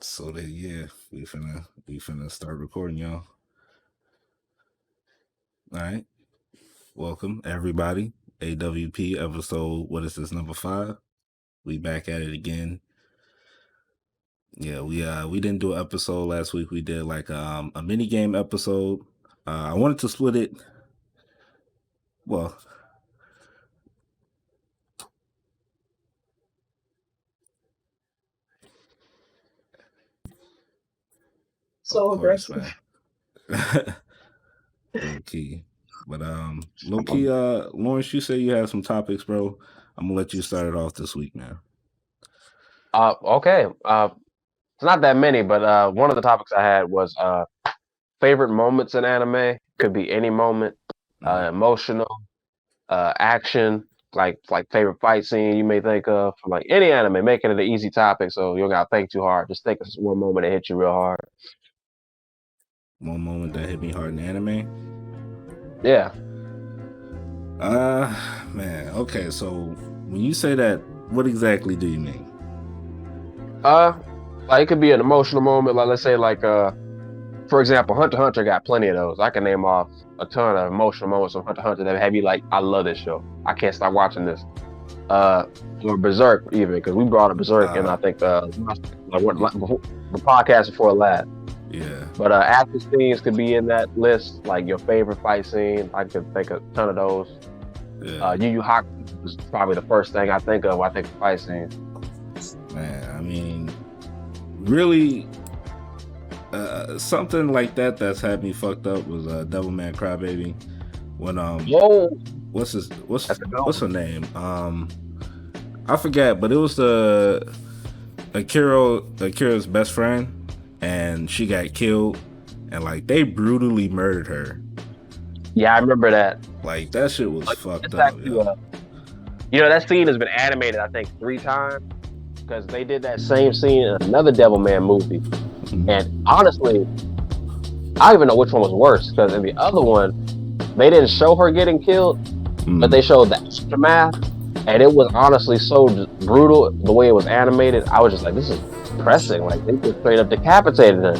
So that we finna start recording, y'all. All right, welcome everybody. AWP episode. What is this, number 5? We back at it again. Yeah, we didn't do an episode last week. We did like a mini game episode. I wanted to split it. Well, so aggressive. Low key. But low key, Lawrence, you say you have some topics, bro. I'm gonna let you start it off this week, man. Okay. It's not that many, but one of the topics I had was favorite moments in anime. Could be any moment, emotional, action, like favorite fight scene you may think of from like any anime. Making it an easy topic, so you don't gotta think too hard. Just think of one moment that hit you real hard. One moment that hit me hard in anime. Yeah. Man. Okay, so when you say that, what exactly do you mean? Like it could be an emotional moment. Like let's say for example, Hunter x Hunter got plenty of those. I can name off a ton of emotional moments from Hunter x Hunter that have you like, I love this show. I can't stop watching this. Or Berserk even, because we brought up Berserk and I think the podcast before last. Yeah. But action scenes could be in that list, like your favorite fight scene. I could think of a ton of those. Yeah. Yu Yu Hakusho was probably the first thing I think of when I think of fight scenes. Man, I mean, really, something like that's had me fucked up was Devilman Crybaby. When what's her name? I forget, but it was Akira's best friend. And she got killed, and like they brutally murdered her. Yeah, I remember that. Like that shit was fucked up. That scene has been animated, I think, 3 times because they did that same scene in another Devilman movie. Mm-hmm. And honestly, I don't even know which one was worse because in the other one, they didn't show her getting killed, but they showed the aftermath, and it was honestly so brutal the way it was animated. I was just like, this is depressing. Like they just straight up decapitated her.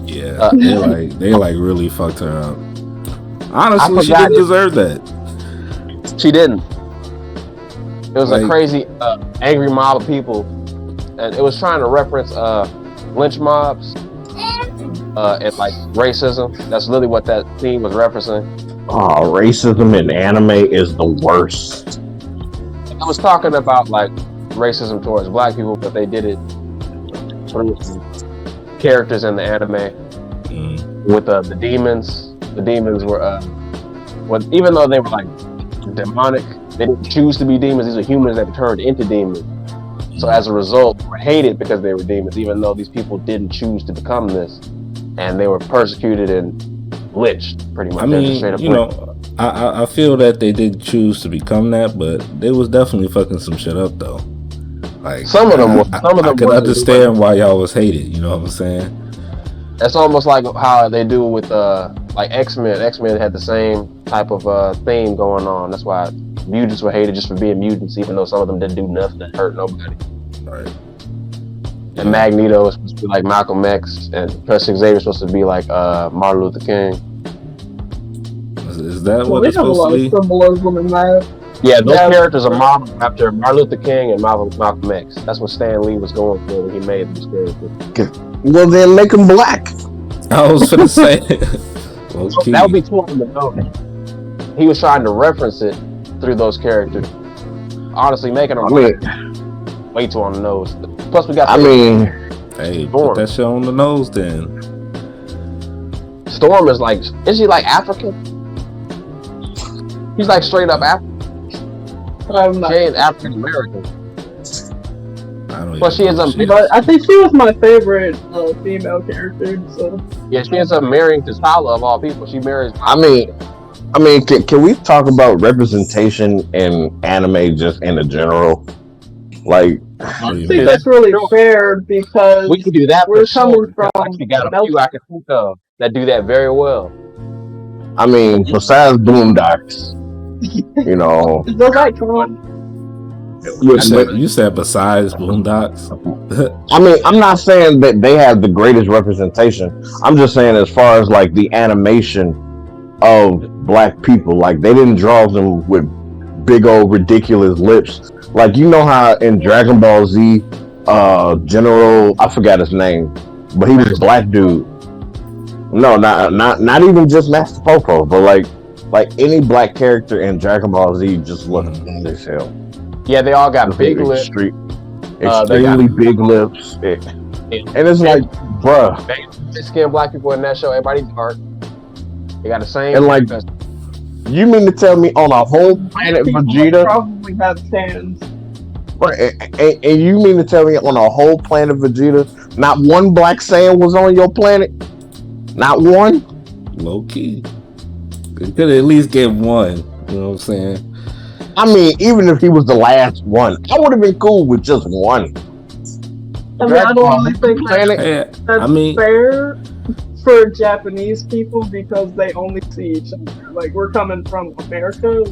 Yeah, they really fucked her up. Honestly, she didn't deserve that. She didn't. It was a crazy, angry mob of people, and it was trying to reference lynch mobs and like racism. That's literally what that scene was referencing. Oh, racism in anime is the worst. I was talking about like racism towards black people, but they did it characters in the anime with the demons. The demons were even though they were like demonic, they didn't choose to be demons. These are humans that turned into demons. So as a result, they were hated because they were demons, even though these people didn't choose to become this, and they were persecuted and lynched pretty much. I mean, I feel that they did choose to become that, but they was definitely fucking some shit up though. Like some of them I can understand why y'all was hated. You know what I'm saying? That's almost like how they do with like X-Men. X-Men had the same type of theme going on. That's why mutants were hated just for being mutants, even though some of them didn't do nothing that hurt nobody. Right. And Magneto was supposed to be like Malcolm X, and Professor Xavier was supposed to be like Martin Luther King. Is that what it's supposed to be? Symbolism in that. Yeah, those characters are modeled after Martin Luther King and Malcolm X. That's what Stan Lee was going for when he made these characters. Well, then make them black. I was gonna say that would be too on the nose. He was trying to reference it through those characters. Honestly, making them way too on the nose. Plus, we got. Hey, put that shit on the nose then. Storm is she like African? She's like straight up African. She ain't African American. But she is but I think she was my favorite female character. So yeah, she ends up marrying T'Challa of all people. She marries. I mean, can we talk about representation in anime just in a general? Like, I think that's really fair because we can do that. We're coming from. I actually got a few I can think of that do that very well. I mean, besides Boondocks, you know. Those like You said besides Boondocks. I mean, I'm not saying that they have the greatest representation. I'm just saying as far as like the animation of black people, like they didn't draw them with big old ridiculous lips. Like you know how in Dragon Ball Z, General, I forgot his name, but he was a black dude. No, not even just Master Popo, but like any black character in Dragon Ball Z just looked bad as hell. Yeah, they all got big lips. Extremely big lips. And it's like, bruh. They skin black people in that show, everybody's dark. They got the same. And like, you mean to tell me on a whole planet Vegeta probably have tans. Right, and you mean to tell me on a whole planet Vegeta, not one black Saiyan was on your planet? Not one? Low key. You could at least get one. You know what I'm saying? I mean, even if he was the last one, I would have been cool with just one. I mean, I don't really think that's fair for Japanese people because they only see each other. Like, we're coming from America,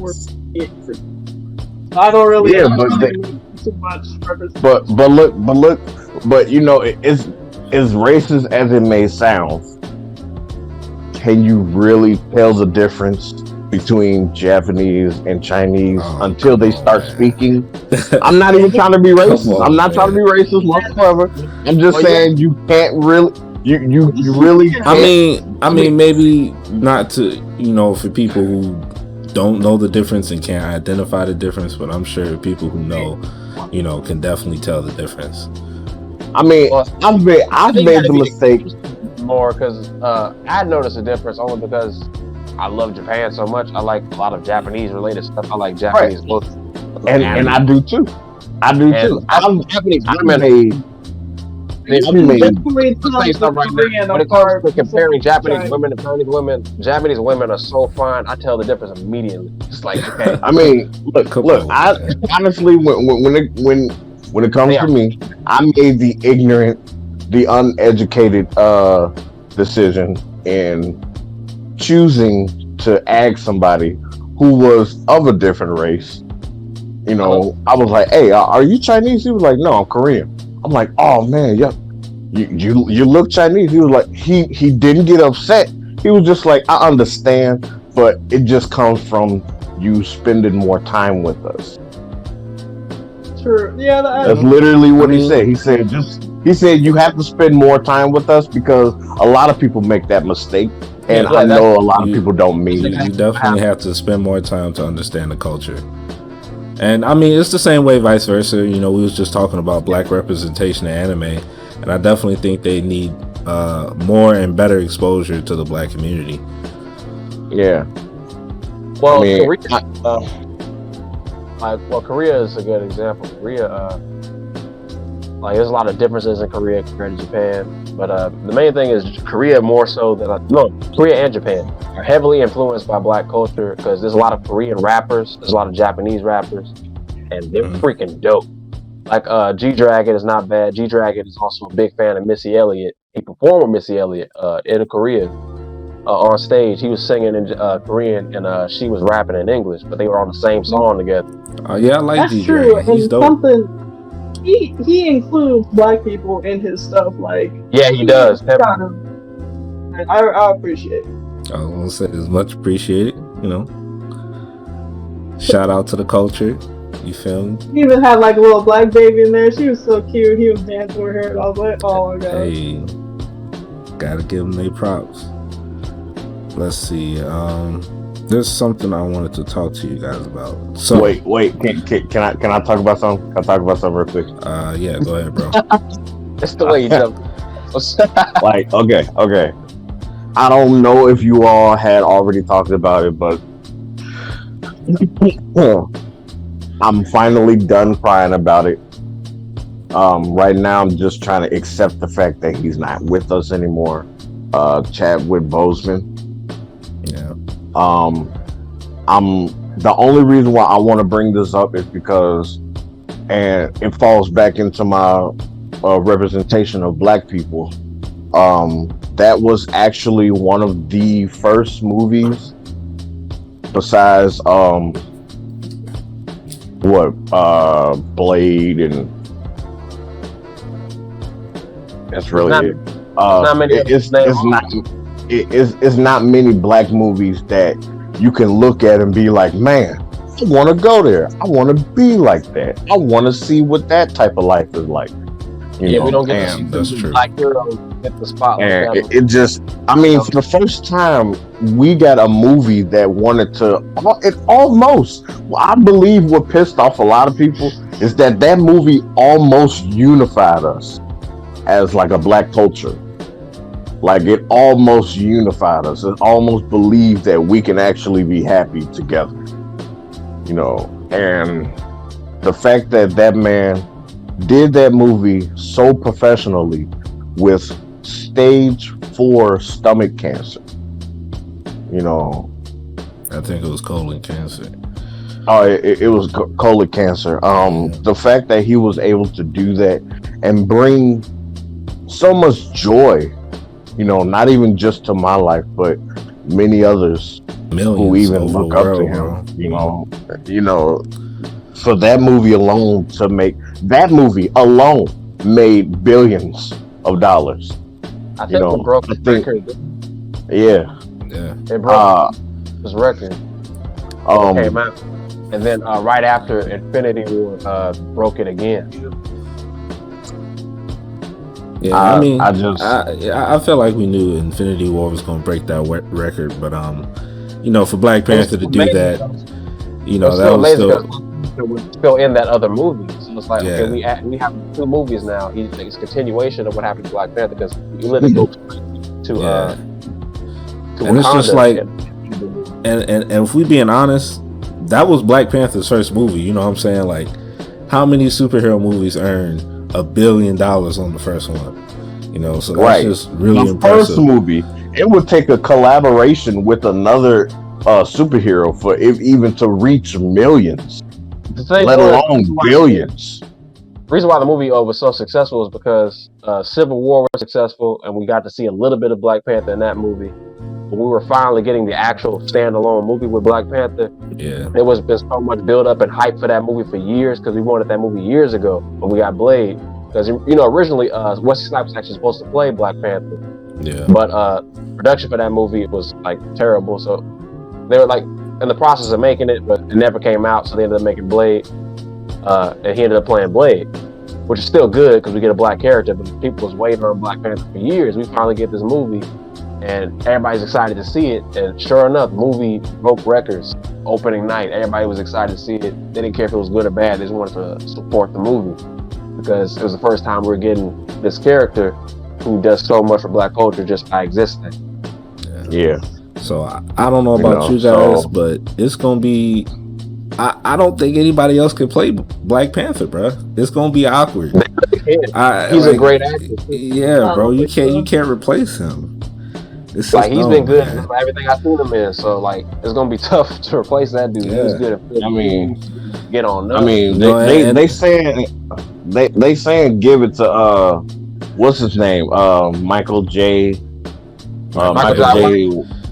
I don't really too much but you know, it's as racist as it may sound, can you really tell the difference between Japanese and Chinese until they start speaking? I'm not even trying to be racist. I'm not trying to be racist whatsoever. I'm just saying you can't really you really can't. I mean maybe not to, you know, for people who don't know the difference and can't identify the difference, but I'm sure people who know, you know, can definitely tell the difference. I mean, I've made the mistake more because I noticed a difference only because I love Japan so much. I like a lot of Japanese related stuff. I like Japanese books, and I do too. I've made. When it comes to comparing Japanese women to Chinese women, Japanese women are so fine. I tell the difference immediately. It's like, okay. I mean, look. I honestly, when it comes to me, I made the ignorant, the uneducated decision in choosing to ask somebody who was of a different race. You know, I was like, "Hey, are you Chinese?" He was like, "No, I'm Korean." I'm like, "Oh man, yeah, you look Chinese." He was like, he didn't get upset. He was just like, "I understand, but it just comes from you spending more time with us." True. Yeah, that's literally what he said. He said you have to spend more time with us because a lot of people make that mistake, and I know a lot of people don't mean it. You definitely have to spend more time to understand the culture. And I mean, it's the same way vice versa. You know, we was just talking about black representation in anime, and I definitely think they need more and better exposure to the black community. Yeah. Well, Korea is a good example. Korea, like there's a lot of differences in Korea compared to Japan, but the main thing is Korea more so than Korea and Japan are heavily influenced by black culture because there's a lot of Korean rappers, there's a lot of Japanese rappers, and they're freaking dope. Like G-Dragon is not bad. G-Dragon is also a big fan of Missy Elliott. He performed with Missy Elliott in Korea on stage. He was singing in Korean and she was rapping in English, but they were on the same song together. Yeah, I like G-Dragon. That's true. He's dope. He includes black people in his stuff. Like he does. I appreciate it. I was gonna say it's much appreciated. You know, shout out to the culture. You feel me? He even had like a little black baby in there. She was so cute. He was dancing with her, and I was like, "Oh my god!" Hey, gotta give them their props. Let's see. There's something I wanted to talk to you guys about. So wait. Can I talk about something? Can I talk about something real quick? Yeah, go ahead, bro. That's the way you jump. Like, okay. I don't know if you all had already talked about it, but I'm finally done crying about it. Right now, I'm just trying to accept the fact that he's not with us anymore. Chadwick Boseman. Yeah. I'm the only reason why I want to bring this up is because, and it falls back into my representation of black people. That was actually one of the first movies, besides one what Blade, and that's really it. Not many It's not many black movies that you can look at and be like, man, I want to go there. I want to be like that. I want to see what that type of life is like. We don't get to see that's true. black heroes hit the spotlight. And it just, I mean, for the first time, we got a movie that wanted to, it almost, I believe what pissed off a lot of people is that movie almost unified us as like a black culture. Like it almost unified us. It almost believed that we can actually be happy together. You know, and the fact that that man did that movie so professionally with stage 4 stomach cancer. You know, I think it was colon cancer. Oh, it was colon cancer. The fact that he was able to do that and bring so much joy, you know, not even just to my life, but many others who even look up to him. You know, for that movie alone to make that movie alone made billions of dollars. I think it broke the record. Yeah. It broke his record. Came out. And then right after Infinity War broke it again. Yeah, I mean, I felt like we knew Infinity War was going to break that record, but you know, for Black Panther to do that, you know, that was still in that other movie. So it's like, okay, we have 2 movies now. It's a continuation of what happened to Black Panther because you literally go to and it's just like, and if we being honest, that was Black Panther's first movie. You know what I'm saying? Like, how many superhero movies earned $1 billion on the first one? You know, so that's just really impressive. First movie, it would take a collaboration with another superhero for it even to reach millions, let alone billions. The reason why the movie was so successful is because Civil War was successful, and we got to see a little bit of Black Panther in that movie. When we were finally getting the actual standalone movie with Black Panther, there was been so much build up and hype for that movie for years because we wanted that movie years ago when we got Blade. Because you know, originally Wesley Snipes was actually supposed to play Black Panther, but production for that movie was like terrible. So they were like in the process of making it, but it never came out. So they ended up making Blade, and he ended up playing Blade, which is still good because we get a black character. But people was waiting on Black Panther for years. We finally get this movie. And everybody's excited to see it. And sure enough, movie broke records opening night. Everybody was excited to see it. They didn't care if it was good or bad. They just wanted to support the movie because it was the first time we were getting this character who does so much for black culture just by existing. Yeah. So I don't know about you guys, but it's going to be... I don't think anybody else can play Black Panther, bro. It's going to be awkward. He's a great actor. Yeah, bro. You can't replace him. He's been good for everything I've seen him in, so like it's gonna be tough to replace that dude. He's good at film. I mean, get on. I mean, they saying give it to what's his name? Michael J.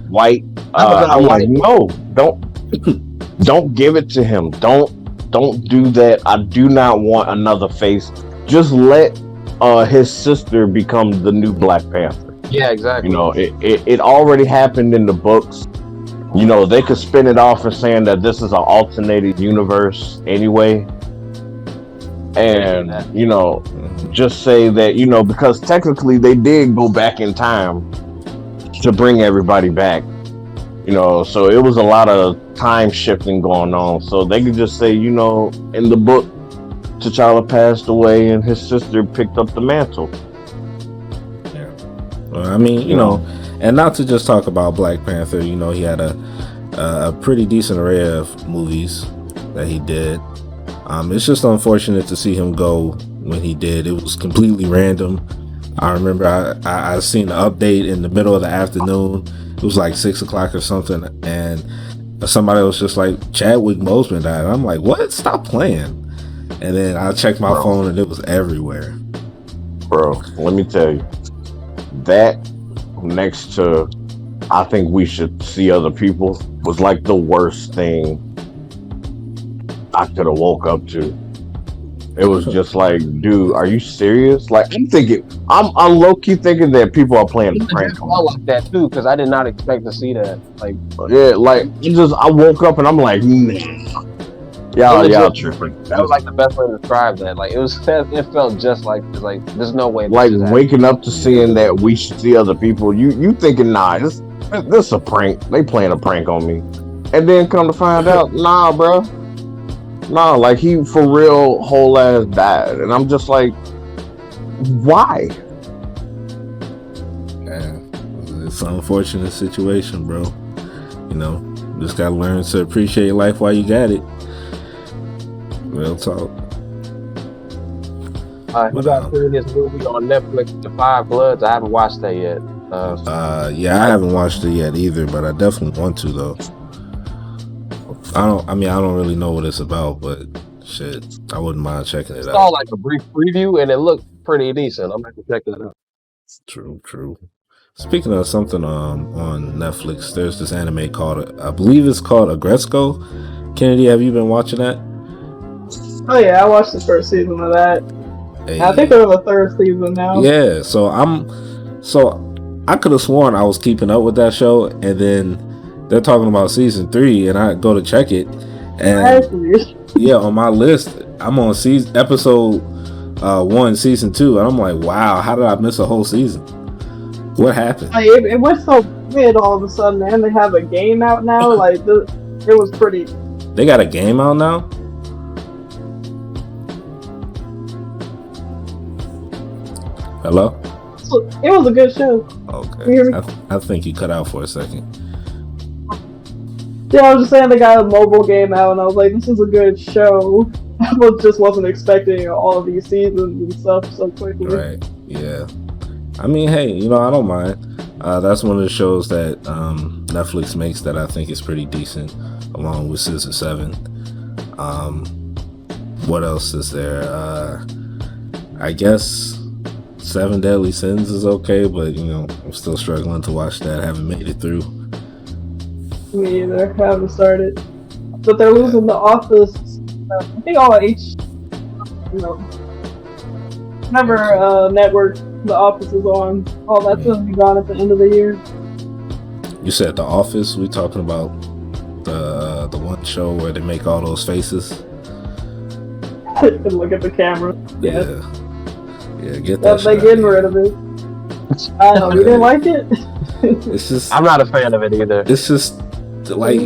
White. I'm like, no, don't give it to him. Don't do that. I do not want another face. Just let his sister become the new Black Panther. Yeah, exactly. You know, it already happened in the books. You know, they could spin it off as saying that this is an alternated universe anyway. And, you know, just say that, you know, because technically they did go back in time to bring everybody back. You know, so it was a lot of time shifting going on. So they could just say, you know, in the book, T'Challa passed away and his sister picked up the mantle. I mean, you know, and not to just talk about Black Panther, you know, he had a pretty decent array of movies that he did. It's just unfortunate to see him go when he did. It was completely random. I remember I seen an update in the middle of the afternoon. It was like 6 o'clock or something, and somebody was just like, Chadwick Boseman died. I'm like, what? Stop playing. And then I checked my phone and it was everywhere. Bro, let me tell you. That next to I think we should see other people was like the worst thing I could have woke up to. It was just like, dude, are you serious? Like, I'm low key thinking that people are playing a prank on me. Like that too, because I did not expect to see that. Like, yeah, like I woke up and I'm like, nah. Y'all tripping. That was like the best way to describe that. Like, it felt just like there's no way. Like waking up to seeing that we should see other people. You thinking, nah, this is a prank. They playing a prank on me, and then come to find out, nah, bro. Nah, like he for real whole ass died, and I'm just like, why? Yeah, it's an unfortunate situation, bro. You know, just gotta learn to appreciate life while you got it. Real talk. You got this movie on Netflix, The Five Bloods. I haven't watched that yet. Yeah, I haven't watched it yet either, but I definitely want to though. I don't really know what it's about, but shit, I wouldn't mind checking it out. I saw like a brief preview and it looked pretty decent. I'm gonna have to check that out. True. Speaking of something on Netflix, there's this anime called, I believe it's called Agresco. Kennedy, have you been watching that? Oh yeah, I watched the first season of that. Hey. I think they're on the third season now. Yeah, so I could have sworn I was keeping up with that show, and then they're talking about season 3, and I go to check it, and yeah, on my list, I'm on episode 1, season 2, and I'm like, wow, how did I miss a whole season? What happened? Like, it went so weird all of a sudden, and they have a game out now. Like, it was pretty. They got a game out now? Hello? It was a good show. Okay. I think you cut out for a second. Yeah, I was just saying they got a mobile game out, and I was like, this is a good show. I just wasn't expecting all of these seasons and stuff so quickly. Right, yeah. I mean, hey, I don't mind. That's one of the shows that Netflix makes that I think is pretty decent, along with Season 7. What else is there? I guess 7 Deadly Sins is okay, but I'm still struggling to watch that. I haven't made it through. Me either. I haven't started. But they're losing The Office. I think all whatever network The Office is on, all that's gonna be gone at the end of the year. You said The Office? We talking about the one show where they make all those faces? And look at the camera. Yeah, get that. They're getting rid of it. I know you didn't like it. It's just I'm not a fan of it either. It's just like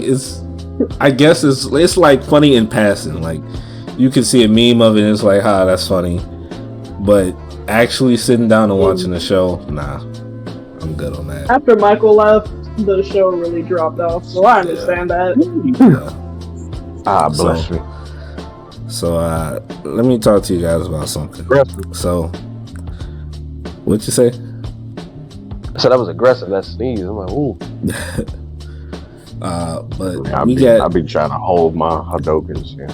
I guess it's like funny in passing. Like you can see a meme of it and it's like, that's funny. But actually sitting down and watching the show, nah, I'm good on that. After Michael left, the show really dropped off, so I understand that. Yeah. Bless me. So let me talk to you guys about something. So, what'd you say? I said that was aggressive. That sneeze. I'm like, ooh. But I've been trying to hold my Hadokens. Yeah.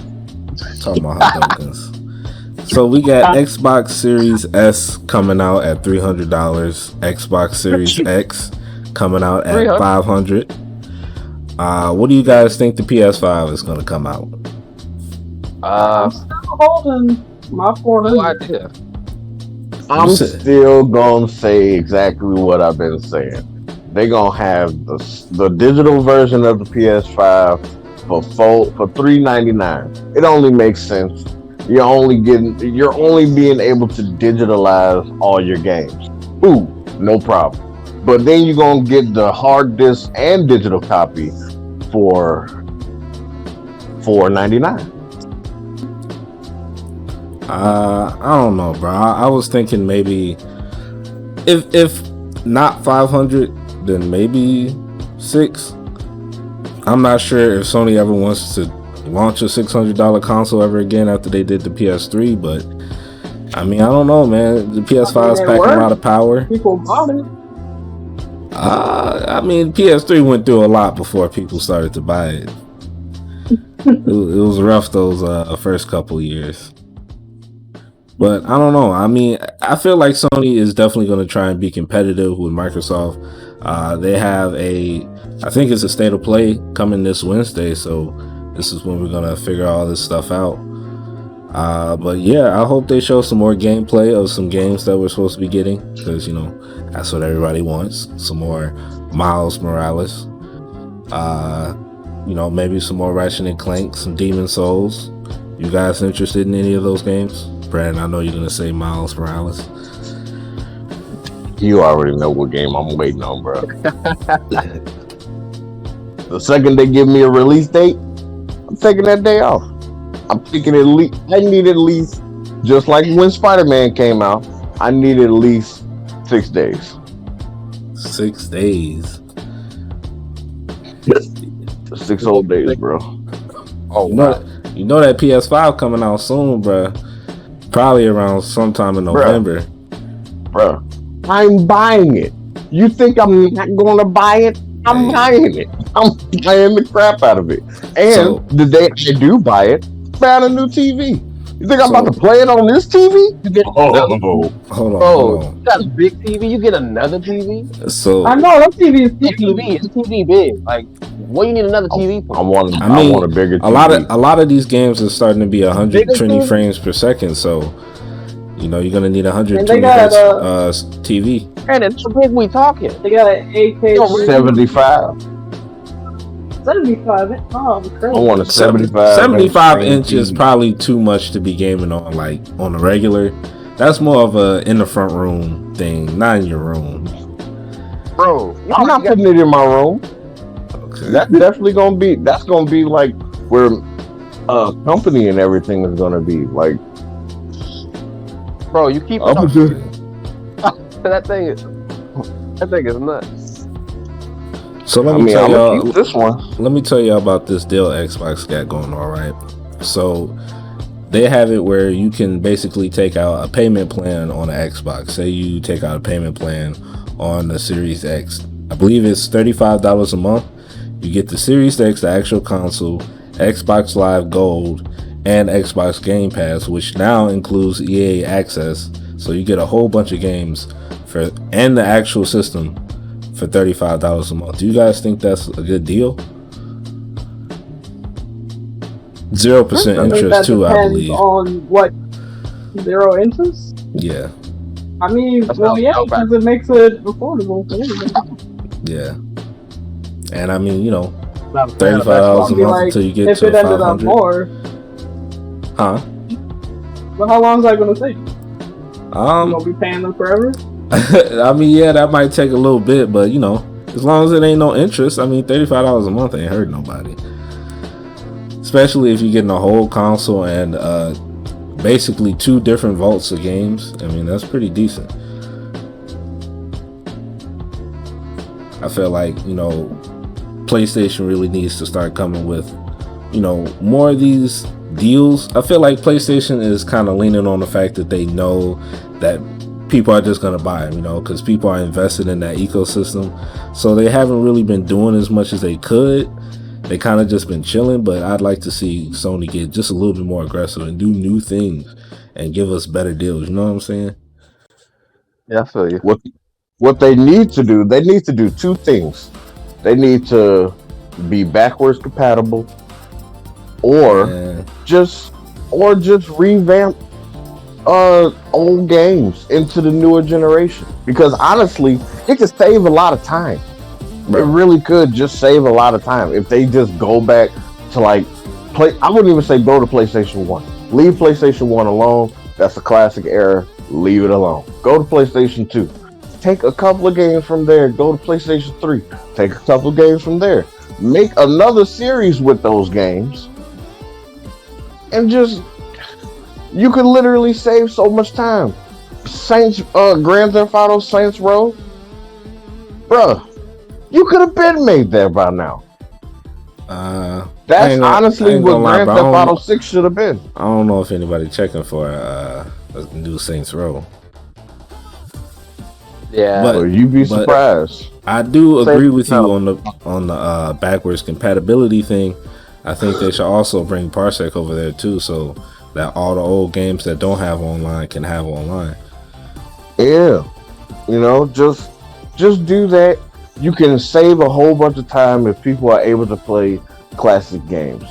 Talking about Hadokens. So we got Xbox Series S coming out at $300. Xbox Series X coming out at $500. What do you guys think the PS5 is going to come out? I'm still holding my $400. I'm still gonna say exactly what I've been saying. They're gonna have the digital version of the PS5 for $399. It only makes sense. You're only being able to digitalize all your games. Ooh, no problem. But then you're gonna get the hard disk and digital copy for $499. I don't know, bro. I was thinking maybe if not 500, then maybe 6. I'm not sure if Sony ever wants to launch a $600 console ever again after they did the PS3, but I mean, I don't know, man. The PS5 is packing a lot of power. People bought it. I mean, PS3 went through a lot before people started to buy it. It was rough those first couple years. But I don't know. I mean, I feel like Sony is definitely going to try and be competitive with Microsoft. They have I think it's a State of Play coming this Wednesday, so This is when we're gonna figure all this stuff out. But yeah, I hope they show some more gameplay of some games that we're supposed to be getting, because that's what everybody wants. Some more Miles Morales. Maybe some more Ratchet and Clank, some Demon Souls. You guys interested in any of those games? Brandon, I know you're gonna say Miles Morales. You already know what game I'm waiting on, bro. The second they give me a release date, I'm taking that day off. I'm thinking I need at least, just like when Spider-Man came out, I need at least 6 days. 6 days. 6 whole days, bro. Oh, wow. You know that PS5 coming out soon, bro. Probably around sometime in November. Bro, I'm buying it. You think I'm not going to buy it? I'm buying it. I'm buying the crap out of it. And the day I do buy it, buy a new TV. You think I'm about to play it on this TV? You get hold on. You got a big TV. You get another TV. So I know that TV is TV big. Like, what you need another TV for? I want a bigger TV. A lot of these games are starting to be 120 frames per second. So you're gonna need 120 hertz TV. And it's how big we talking? They got an 8K 75. 75. Oh, crazy. I want a 75. 75 inch is probably too much to be gaming on, like on a regular. That's more of a in the front room thing, not in your room. Bro, I'm not putting it in my room. Okay. That's definitely gonna be like where company and everything is gonna be. Like, bro, you keep talking. That thing is nuts. So let me tell y'all this one. Let me tell y'all about this deal Xbox got going on, right? So they have it where you can basically take out a payment plan on an Xbox. Say you take out a payment plan on the Series X. I believe it's $35 a month. You get the Series X, the actual console, Xbox Live Gold, and Xbox Game Pass, which now includes EA Access. So you get a whole bunch of games and the actual system for $35 a month. Do you guys think that's a good deal? 0% interest too, I believe. On what? 0 interest? Yeah. I mean, yeah, because it makes it affordable for everybody. Yeah. And I mean, $35 a month until you get if to it ended up 500. more. Huh? But how long is that gonna take? You Um, gonna be paying them forever? I mean, yeah, that might take a little bit, but as long as it ain't no interest, I mean, $35 a month ain't hurt nobody. Especially if you're getting a whole console and basically 2 different vaults of games. I mean, that's pretty decent. I feel like, PlayStation really needs to start coming with, more of these deals. I feel like PlayStation is kind of leaning on the fact that they know that people are just going to buy them, because people are invested in that ecosystem. So they haven't really been doing as much as they could. They kind of just been chilling, but I'd like to see Sony get just a little bit more aggressive and do new things and give us better deals. You know what I'm saying? Yeah, I feel you. What they need to do 2 things. They need to be backwards compatible, or just revamp old games into the newer generation. Because honestly, it could save a lot of time. It really could just save a lot of time if they just go back to I wouldn't even say go to PlayStation 1. Leave PlayStation 1 alone. That's a classic era. Leave it alone. Go to PlayStation 2. Take a couple of games from there. Go to PlayStation 3. Take a couple of games from there. Make another series with those games. And you could literally save so much time. Grand Theft Auto Saints Row. Bruh. You could have been made there by now. That's honestly what Grand Theft Auto 6 should have been. I don't know if anybody checking for a new Saints Row. Yeah, but you'd be surprised. I do agree with you on the backwards compatibility thing. I think they should also bring Parsec over there too, so that all the old games that don't have online can have online. Yeah, just do that. You can save a whole bunch of time if people are able to play classic games.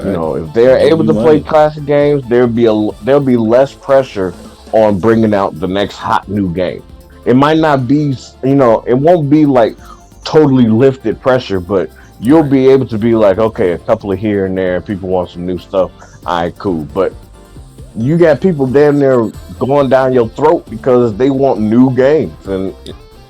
You know, if they're able to play classic games, there'll be less pressure on bringing out the next hot new game. It might not be, you know, it won't be like totally lifted pressure, but you'll be able to be like, okay, a couple of here and there, people want some new stuff. All right, cool. But you got people damn near going down your throat because they want new games, and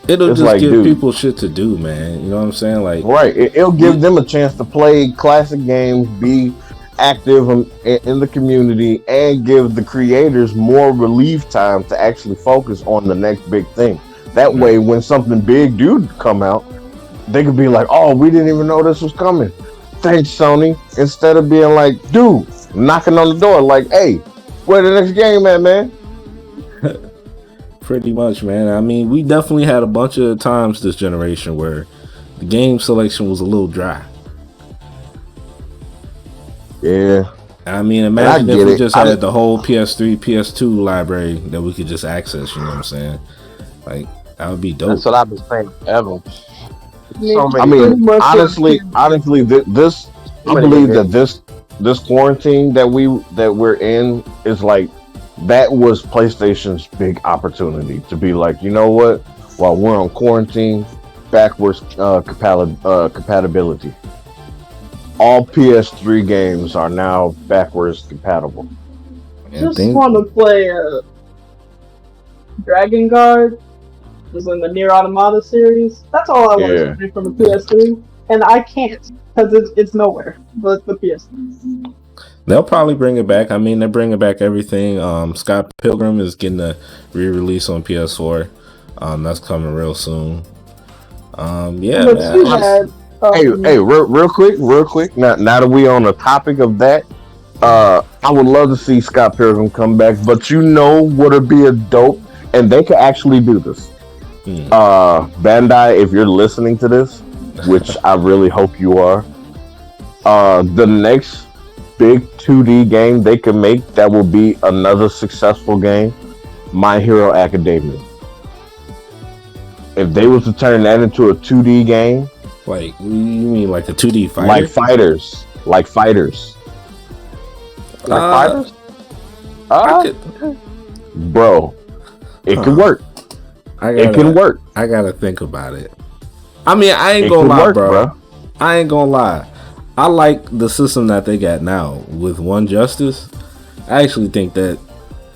it'll just like, give people shit to do, man. You know what I'm saying? Like, right? It'll give them a chance to play classic games, be active in the community, and give the creators more relief time to actually focus on the next big thing. That way, when something big do come out, they could be like, "Oh, we didn't even know this was coming. Thanks, Sony." Instead of being like, "Dude," knocking on the door, like, "Hey, where the next game at, man?" Pretty much, man. I mean, we definitely had a bunch of times this generation where the game selection was a little dry. Yeah. I mean, imagine if we just had the whole PS3, PS2 library that we could just access, you know what I'm saying? Like, that would be dope. That's what I've been saying forever. I mean, honestly, this I believe that this quarantine that we're in is like, that was PlayStation's big opportunity to be like, you know what? While we're on quarantine, backwards compatibility. All PS3 games are now backwards compatible. Just want to play Dragon Guard, was in the Nier Automata series. That's all I want to play from the PS3, and I can't because it's nowhere but the PS3. They'll probably bring it back. I mean, they're bringing back everything. Scott Pilgrim is getting a re-release on PS4. That's coming real soon. Yeah, but man. Hey, real quick. Now that we on the topic of that, I would love to see Scott Pilgrim come back. But you know what would be a dope, and they could actually do this. Bandai, if you're listening to this, which I really hope you are, the next big 2D game they can make that will be another successful game, My Hero Academia. If they was to turn that into a 2D game, like, you mean like a 2D fighter? Like fighters. Bro, it could work. It can work. I gotta think about it. I mean, I ain't gonna lie, bro. I ain't gonna lie. I like the system that they got now with One Justice. I actually think that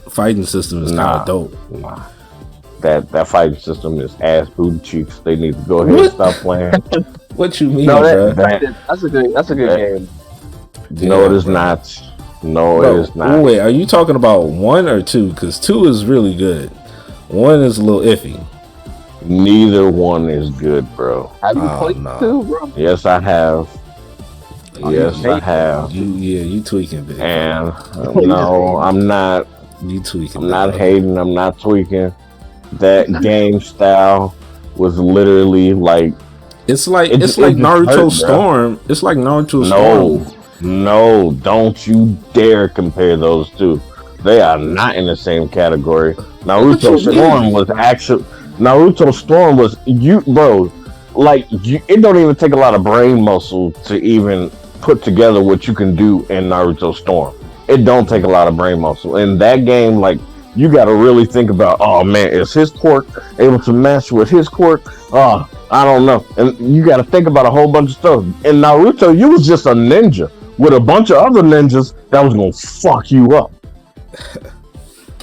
fighting system is kind of dope. That fighting system is ass booty cheeks. They need to go ahead and stop playing. What you mean, bro? That's a good game. No, it is not. No, it is not. Wait, are you talking about 1 or 2? Because 2 is really good. 1 is a little iffy. Neither one is good, bro. Have you played 2, bro? Yes, I have. Yes, I have. You tweaking, baby. And no, I'm not. You tweaking. I'm not hating. I'm not tweaking. That game style was literally like. It's like Naruto Storm. It's like Naruto Storm. No, don't you dare compare those two. They are not in the same category. Naruto Storm was bro. Like it don't even take a lot of brain muscle to even put together what you can do in Naruto Storm. It don't take a lot of brain muscle. In that game, like, you got to really think about, oh man, is his quirk able to match with his quirk? Oh, I don't know. And you got to think about a whole bunch of stuff. In Naruto, you was just a ninja with a bunch of other ninjas that was going to fuck you up.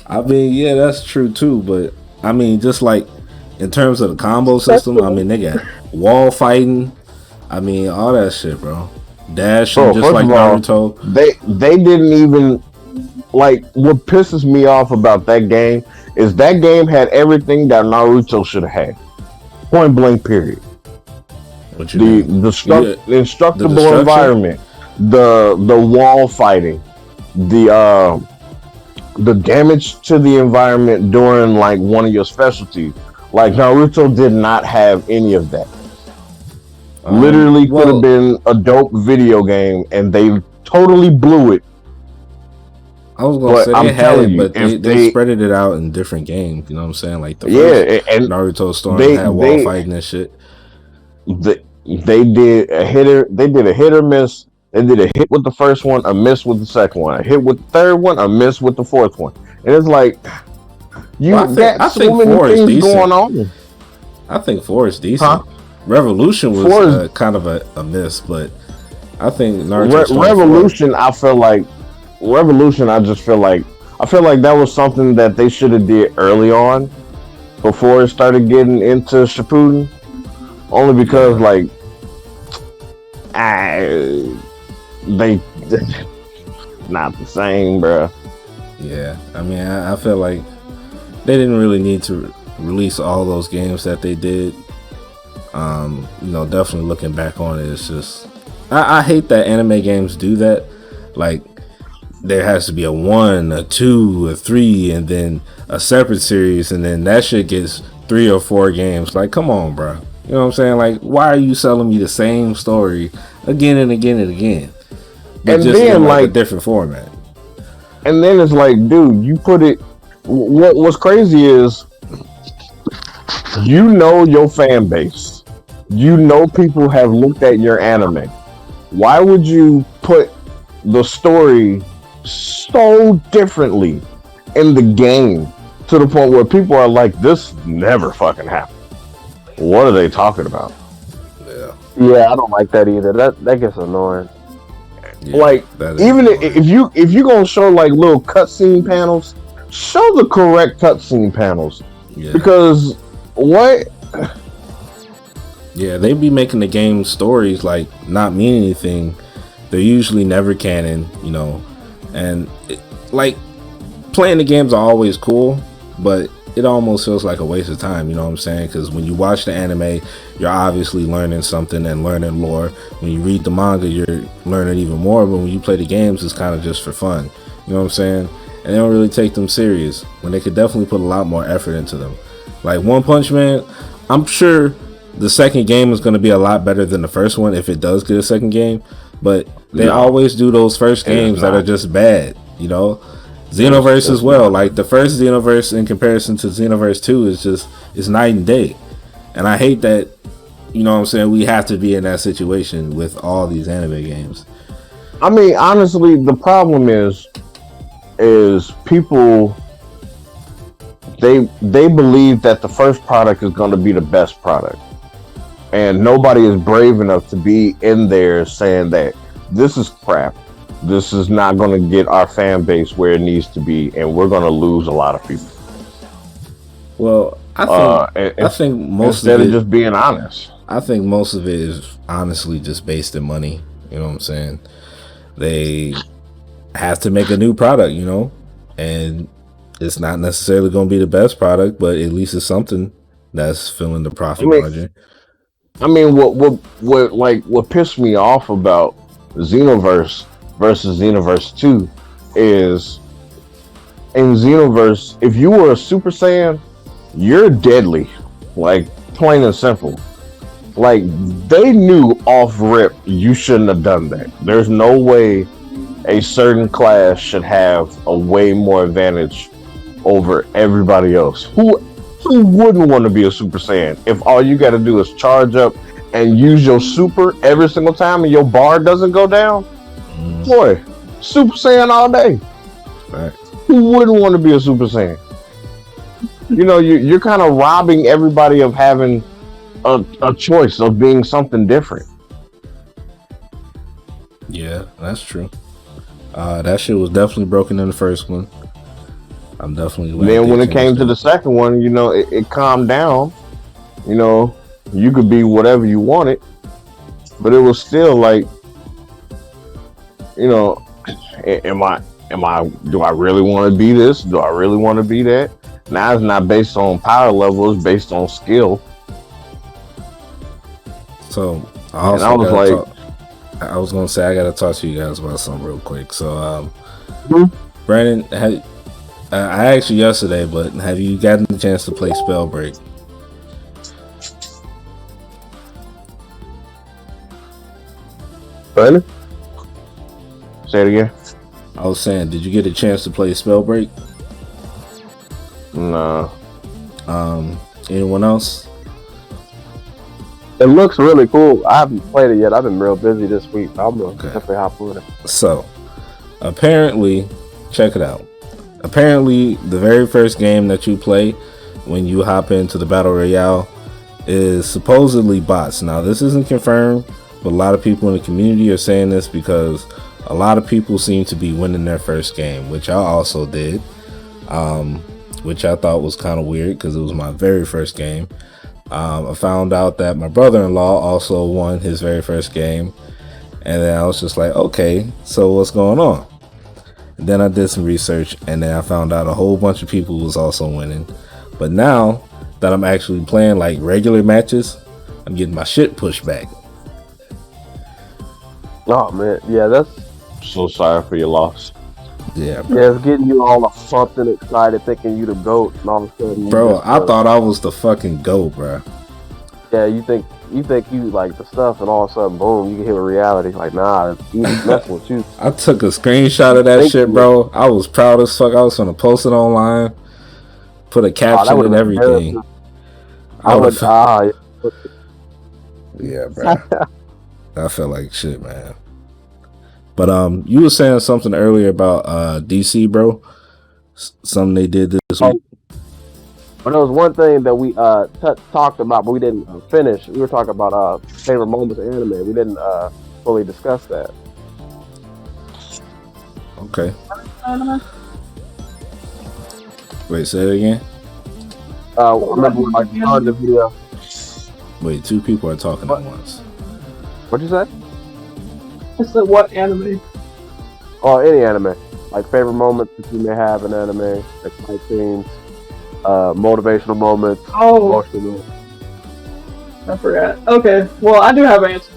I mean, yeah, that's true too. But I mean, just like in terms of the combo system, I mean, they got wall fighting. I mean, all that shit, bro. Dashing, just like Naruto. They didn't even, like, what pisses me off about that game is that game had everything that Naruto should have had. Point blank, period. What you mean? The instructable environment, the wall fighting, the damage to the environment during like one of your specialties. Like, Naruto did not have any of that. Literally could have been a dope video game, and they totally blew it. I was gonna say they had it, but they spreaded it out in different games. You know what I'm saying? Like the first Naruto Storm had wall fighting and shit. They did a hit or miss They did a hit with the first one, a miss with the second one, a hit with the third one, a miss with the fourth one. And it's like you got so many things going on. I think 4 is decent. Revolution was kind of a miss, but I think Naruto Revolution. I just feel like that was something that they should have did early on, before it started getting into Shippuden. Only because they not the same, bro. Yeah, I mean, I feel like they didn't really need to release all those games that they did. Definitely looking back on it, it's just I hate that anime games do that. Like, there has to be a 1, a 2, a 3, and then a separate series, and then that shit gets 3 or 4 games. Like, come on, bro. You know what I'm saying? Like, why are you selling me the same story again and again and again, but and just then in a different format? And then it's like, dude, you put it. What's crazy is, your fan base. People have looked at your anime. Why would you put the story so differently in the game to the point where people are like, this never fucking happened? What are they talking about? Yeah, I don't like that either. That gets annoying. Yeah, like, even if you gonna show like little cutscene panels, show the correct cutscene panels. Yeah. Because what? Yeah, they be making the game stories like not mean anything. They're usually never canon, and like, playing the games are always cool, but it almost feels like a waste of time, you know what I'm saying? Because when you watch the anime, you're obviously learning something and learning lore. When you read the manga, you're learning even more, but when you play the games, it's kind of just for fun, you know what I'm saying? And they don't really take them serious, when they could definitely put a lot more effort into them. Like One Punch Man, I'm sure the second game is going to be a lot better than the first one if it does get a second game, but they always do those first games that are just bad, Xenoverse as well. Like, the first Xenoverse in comparison to Xenoverse 2 is night and day. And I hate that, you know what I'm saying, we have to be in that situation with all these anime games. I mean, honestly, the problem is people, they believe that the first product is going to be the best product. And nobody is brave enough to be in there saying that this is crap. This is not going to get our fan base where it needs to be, and we're going to lose a lot of people. Well, I think most instead of just being honest, I think most of it is honestly just based in money. You know what I'm saying? They have to make a new product, and it's not necessarily going to be the best product, but at least it's something that's filling the profit margin. I mean, what pissed me off about Xenoverse versus Xenoverse 2 is, in Xenoverse, if you were a Super Saiyan, you're deadly. Like, plain and simple. Like, they knew off rip you shouldn't have done that. There's no way a certain class should have a way more advantage over everybody else. Who wouldn't want to be a Super Saiyan if all you got to do is charge up and use your super every single time and your bar doesn't go down? Boy, Super Saiyan all day. Right. Who wouldn't want to be a Super Saiyan? You're kind of robbing everybody of having a choice of being something different. Yeah, that's true. That shit was definitely broken in the first one. I'm definitely glad. Then when it came to the second one, it calmed down. You could be whatever you wanted, but it was still like, am I? Do I really want to be this? Do I really want to be that? Now it's not based on power level; it's based on skill. So I was gonna say I gotta talk to you guys about something real quick. So, Brandon, I asked you yesterday, but have you gotten the chance to play Spellbreak? Brandon, say it again. I was saying, did you get a chance to play Spellbreak? No. Anyone else? It looks really cool. I haven't played it yet. I've been real busy this week. I'm gonna definitely hop on it. So, apparently, check it out. Apparently, the very first game that you play when you hop into the Battle Royale is supposedly bots. Now, this isn't confirmed, but a lot of people in the community are saying this because a lot of people seem to be winning their first game, which I also did, which I thought was kind of weird because it was my very first game. I found out that my brother-in-law also won his very first game, and then I was just like, okay, so what's going on? And then I did some research, and then I found out a whole bunch of people was also winning. But now that I'm actually playing like regular matches, I'm getting my shit pushed back. Oh man, yeah, that's So sorry for your loss. Yeah, bro. Yeah, it's getting you all pumped and excited, thinking you the GOAT, and all of a sudden, Bro, I thought I was the fucking GOAT, bro. Yeah, you think you like the stuff, and all of a sudden, boom, you can hit a reality. Like, nah, you messing with you. I took a screenshot of that shit, bro. I was proud as fuck. I was gonna post it online, put a caption and everything. Yeah, bro. I felt like shit, man. But you were saying something earlier about DC, bro. Something they did this week. But there was one thing that we talked about, but we didn't finish. We were talking about favorite moments of anime. We didn't fully discuss that. Okay. Wait, say it again. Remember when I started the video? Wait, two people are talking at once. What'd you say? I said what anime? Oh, any anime. Like favorite moments that you may have in anime, like fight scenes, motivational moments. Oh, emotional. I forgot. Okay, well I do have an answer.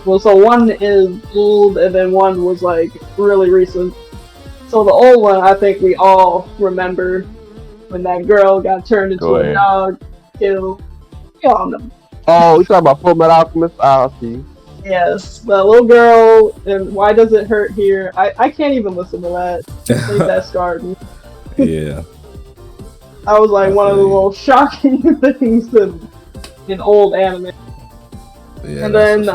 Well, so one is old, and then one was like really recent. So the old one, I think we all remember when that girl got turned into a dog, killed. You all know. Oh, you talking about Full Metal Alchemist? I see. Yes, the little girl, and why does it hurt here? I can't even listen to that. I think that scarred me. Yeah. I was like one of the little shocking things in old anime. Yeah, and then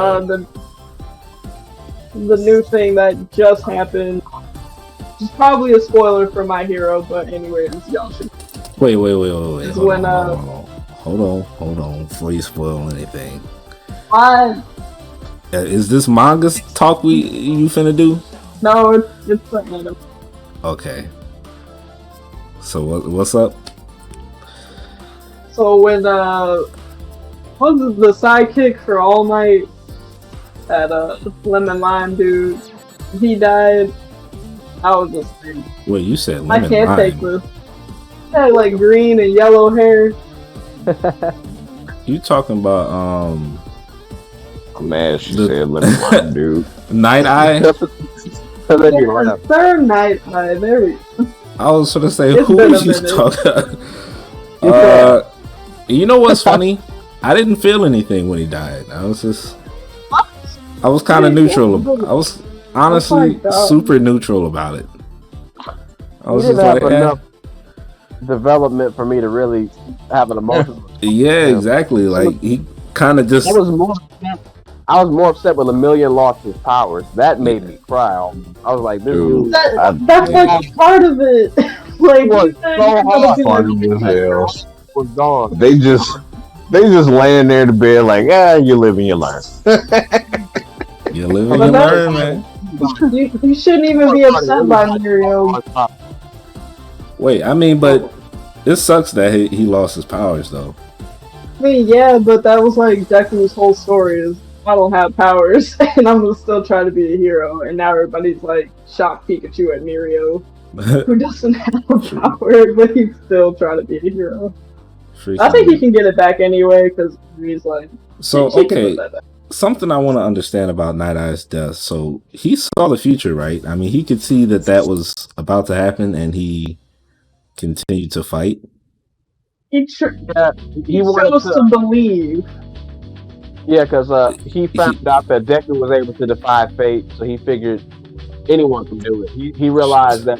the new thing that just happened, is probably a spoiler for My Hero, but anyway, it's Yoshi. Wait. It's Hold when on, before you spoil anything. Why? Is this manga talk you finna do? No, it's anime. Okay. So what's up? So when what was the sidekick for All Might, that lemon lime dude, he died. I was just thinking, Wait, you said lemon I can't lime. take this. He had like green and yellow hair. You talking about I'm mad she said lemon lime, dude. Night Eye? Third Night Eye, there we go. I was gonna say, It's who been a was you minute. talking? You know what's funny? I didn't feel anything when he died. I was kind of neutral. I was honestly super neutral about it. I was didn't just have like, enough development for me to really have an emotion. Yeah, exactly. Like he kind of just. I was more upset when Lemillion lost his powers. That made me cry. I was like, this dude. That's like part of it. Like, was so hard. Was gone. They just laying there to bed like, you're living your life. You're living your learn, man. You shouldn't even be upset by Mirio. Wait, I mean, but it sucks that he lost his powers, though. I mean, yeah, but that was like Deku's whole story is, I don't have powers, and I'm gonna still try to be a hero, and now everybody's like shocked Pikachu at Mirio, who doesn't have a power, but he's still trying to be a hero. I think he can get it back anyway, because he's like... So, okay, something I want to understand about Night Eye's death. So, he saw the future, right? I mean, he could see that was about to happen, and he continued to fight. He chose to believe. Yeah, because he found out that Deku was able to defy fate, so he figured anyone can do it. He realized that...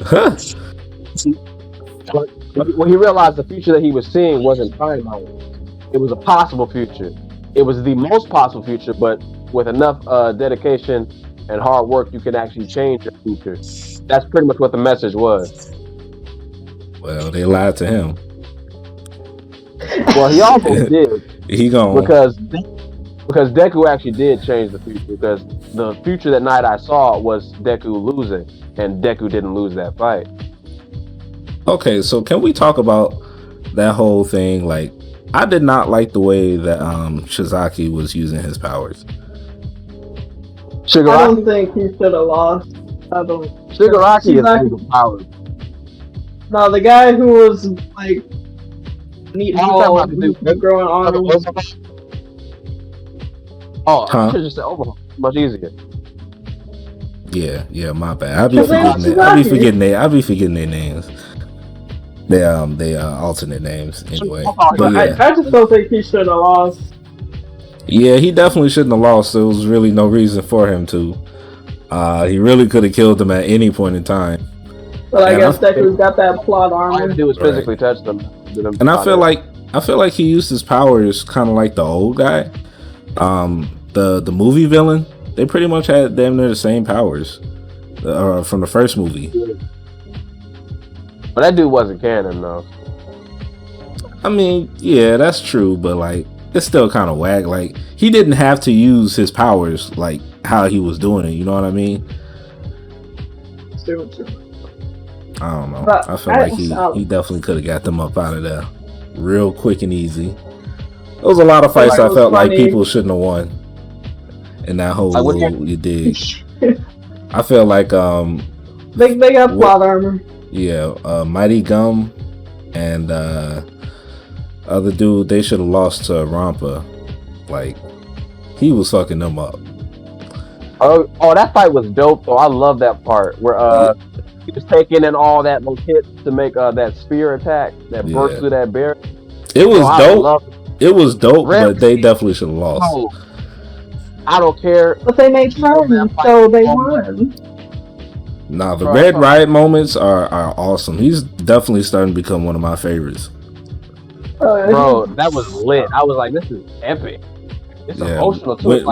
When he realized the future that he was seeing wasn't finite, it was a possible future. it was the most possible future, but with enough dedication and hard work, you can actually change the future. That's pretty much what the message was. Well, they lied to him. Well, he almost did. He gone because Deku actually did change the future. Because the future that night I saw was Deku losing, and Deku didn't lose that fight. Okay, so can we talk about that whole thing? Like, I did not like the way that Shizaki was using his powers. Shigaraki? I don't think he should have lost. Shigaraki is single power. No, the guy who was like growing arms. Oh, I should just say Overhaul. Much easier. Yeah, my bad. I be forgetting their names. They alternate names anyway. But yeah. I just don't think he should have lost. Yeah, he definitely shouldn't have lost. There was really no reason for him to. He really could have killed them at any point in time. But I guess Deku's got that plot armor. All I had to do was physically touch them. And I feel like he used his powers kind of like the old guy. The movie villain, they pretty much had damn near the same powers from the first movie. But that dude wasn't canon though. I mean, yeah, that's true, but like it's still kind of whack. Like he didn't have to use his powers like how he was doing it. You know what I mean? I don't know. But I feel like he definitely could have got them up out of there real quick and easy. There was a lot of fights I felt like people shouldn't have won. In that whole you dig. I feel like they got plot armor. Yeah, Mighty Gum and other dude, they should have lost to Rampa. Like he was fucking them up. Oh, that fight was dope though. I love that part where he was taking in all that little hits to make that spear attack that burst through that barrier. It was dope. It was dope, but they definitely should have lost. Oh, I don't care. But they made turns, so they won. Nah, the Red Riot moments are awesome. He's definitely starting to become one of my favorites. Bro, that was lit. I was like, this is epic. It's emotional too.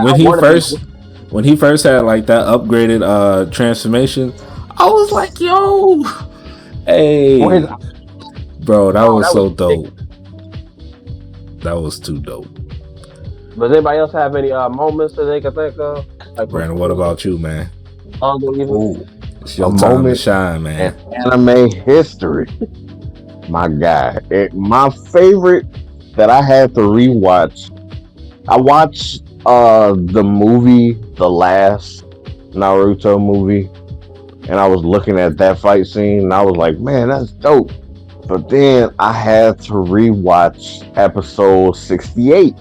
When he first had like that upgraded transformation, I was like, yo, hey, bro, that was so dope. That was too dope. Does anybody else have any moments that they can think of? Like, Brandon, what about you, man? It's your time to shine, man. Anime history, my guy. My favorite that I had to rewatch. I watched the movie, the last Naruto movie, and I was looking at that fight scene, and I was like, man, that's dope. But then I had to rewatch episode 68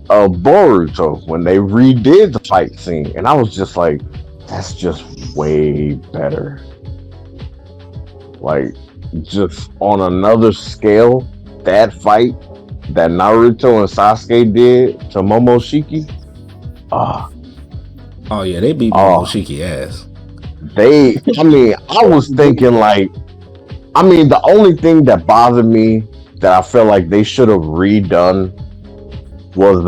of Boruto when they redid the fight scene, and I was just like, that's just way better. Like, just on another scale, that fight that Naruto and Sasuke did to Momoshiki. Oh yeah, they beat Momoshiki ass. I was thinking like, the only thing that bothered me that I feel like they should have redone was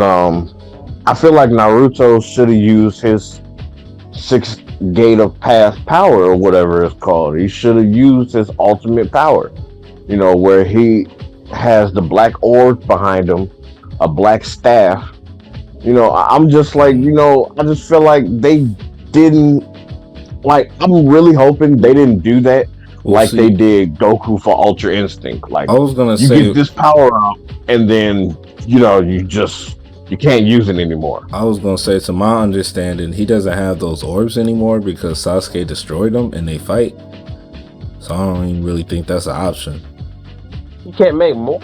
I feel like Naruto should have used his 6th gate of past power or whatever it's called. He should have used his ultimate power. You know, where he has the black orb behind him, a black staff. You know, I'm just like, I just feel like they didn't, like, I'm really hoping they didn't do that they did Goku for Ultra Instinct. Like, I was gonna say, you get this power up and then, you can't use it anymore. I was gonna say, to my understanding, he doesn't have those orbs anymore because Sasuke destroyed them and they fight. So I don't even really think that's an option. You can't make more.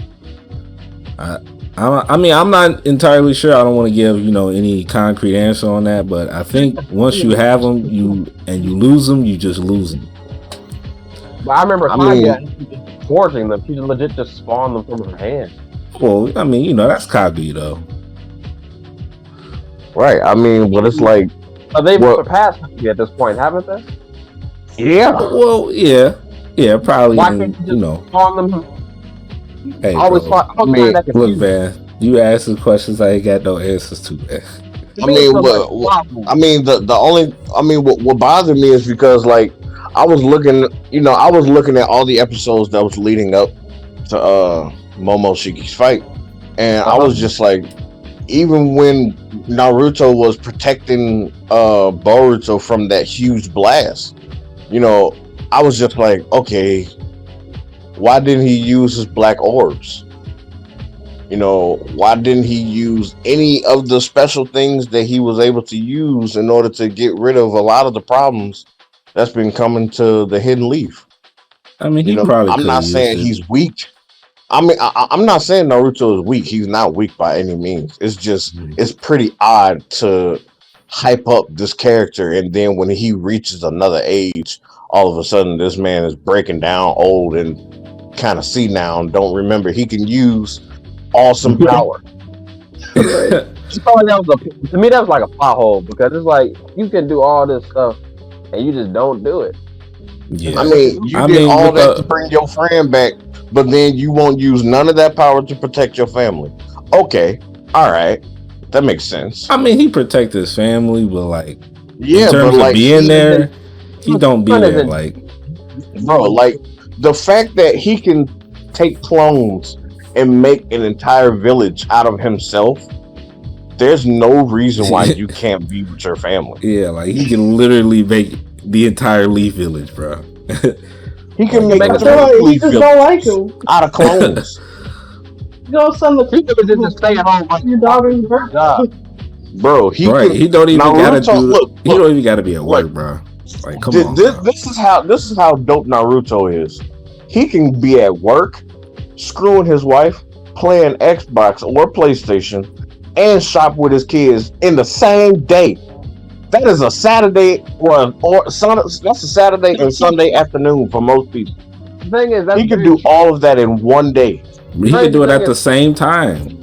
I mean, I'm not entirely sure. I don't want to give any concrete answer on that, but I think once you have them, you lose them, you just lose them. But I remember Kaguya forging them. She legit just spawned them from her hand. Well, I mean, that's Kaguya though. Right. I mean, but it's like they've surpassed Kaguya at this point, haven't they? Yeah. Well, yeah, probably. Why can't you just spawn them? Hey, look, man. You asking questions I ain't got no answers to, man. I mean, what bothered me is because like I was looking at all the episodes that was leading up to Momoshiki's fight, and I was just like, even when Naruto was protecting Boruto from that huge blast, I was just like, okay, why didn't he use his black orbs? Why didn't he use any of the special things that he was able to use in order to get rid of a lot of the problems that's been coming to the Hidden Leaf? I mean, I'm not saying he's weak. I mean, I'm not saying Naruto is weak. He's not weak by any means. It's just, it's pretty odd to hype up this character, and then when he reaches another age, all of a sudden this man is breaking down, old, and kind of senile, and don't remember he can use awesome power. To me, that was like a plot hole, because it's like you can do all this stuff and you just don't do it. Yeah. I mean, you did all that to bring your friend back, but then you won't use none of that power to protect your family. Okay, all right, that makes sense. I mean, he protected his family, but like, yeah, in terms of being there, he don't be there. Like, bro, like the fact that he can take clones and make an entire village out of himself, there's no reason why you can't be with your family. Yeah, like he can literally make the entire Leaf Village, bro. He can make he just don't like him out of clones. Son, the people just stay at home like your daughter's birthday. Bro, he don't even gotta do. He don't even gotta be at work, bro. Like, come on. This is how dope Naruto is. He can be at work, screwing his wife, playing Xbox or PlayStation, and shop with his kids in the same day. That is a Saturday that's a Saturday and Sunday afternoon for most people. The thing is, he can do all of that in one day. He can do it at the same time.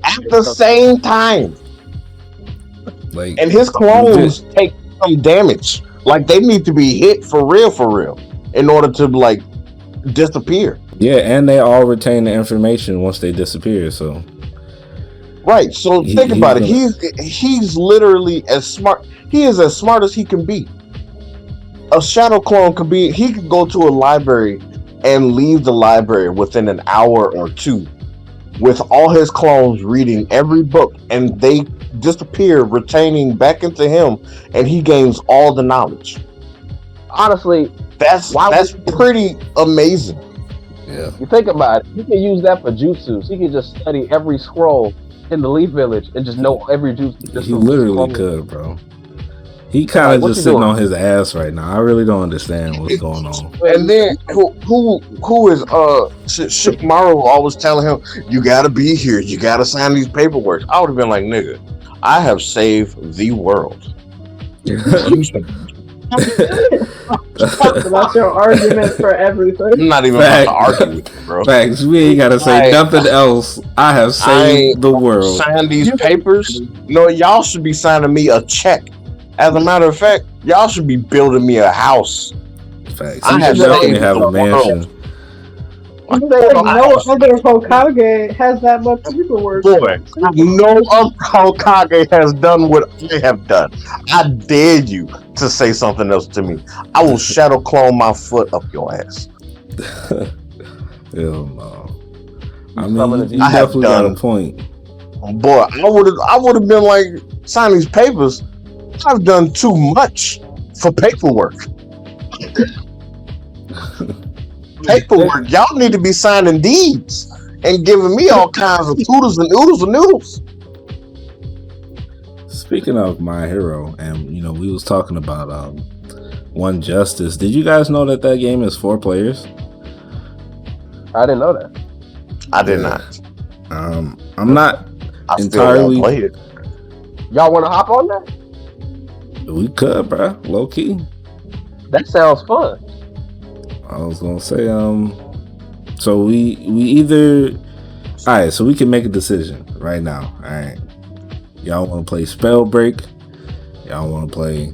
At the same time. Like, and his clones take some damage. Like, they need to be hit for real, in order to like disappear. Yeah, and they all retain the information once they disappear. So, right. So think about it. He's literally as smart. He is as smart as he can be. A shadow clone could be. He could go to a library and leave the library within an hour or two, with all his clones reading every book, and they disappear, retaining back into him, and he gains all the knowledge. Honestly, that's pretty amazing. Yeah. You think about it, he can use that for jutsus. He can just study every scroll in the Leaf Village and just know every jutsu. He literally could, bro. He kind of just sitting on his ass right now. I really don't understand what's going on. And then who is Shikamaru always telling him, you gotta be here, you gotta sign these paperwork. I would have been like, nigga, I have saved the world. That's your argument for everything. I'm not even about to argue with you, bro. Facts. We ain't gotta say nothing else. I have saved the world. Sign these papers. No, y'all should be signing me a check. As a matter of fact, y'all should be building me a house. Facts. I should definitely have a mansion. No other Hokage has that much paperwork. Boy, no other Hokage has done what I have done. I dare you to say something else to me. I will shadow clone my foot up your ass. Hell no. I mean, you definitely got a point. Boy, I would have been like, sign these papers. I've done too much for paperwork. Paperwork. Y'all need to be signing deeds and giving me all kinds of oodles and oodles and noodles. Speaking of My Hero, and we was talking about One Justice. Did you guys know that game is 4 players? I didn't know that. I did not. I'm not entirely. Play it. Y'all want to hop on that? We could, bro. Low key. That sounds fun. I was gonna say, so we either, all right, so we can make a decision right now. All right, y'all want to play Spellbreak? Y'all want to play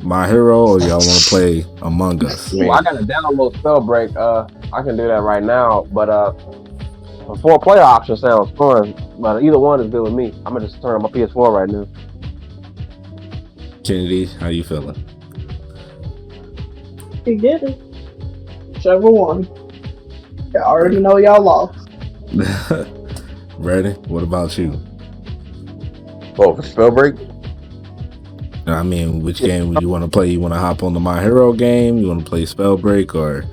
My Hero, or y'all want to play Among Us? Well, I gotta download Spellbreak. I can do that right now, but A 4-player option sounds fun, but either one is good with me. I'm gonna just turn on my PS4 right now. Kennedy, how you feeling? You get it. Whichever one. I already know y'all lost. Ready? What about you? Oh, for Spellbreak? I mean, which game would you want to play? You want to hop on the My Hero game? You want to play Spellbreak or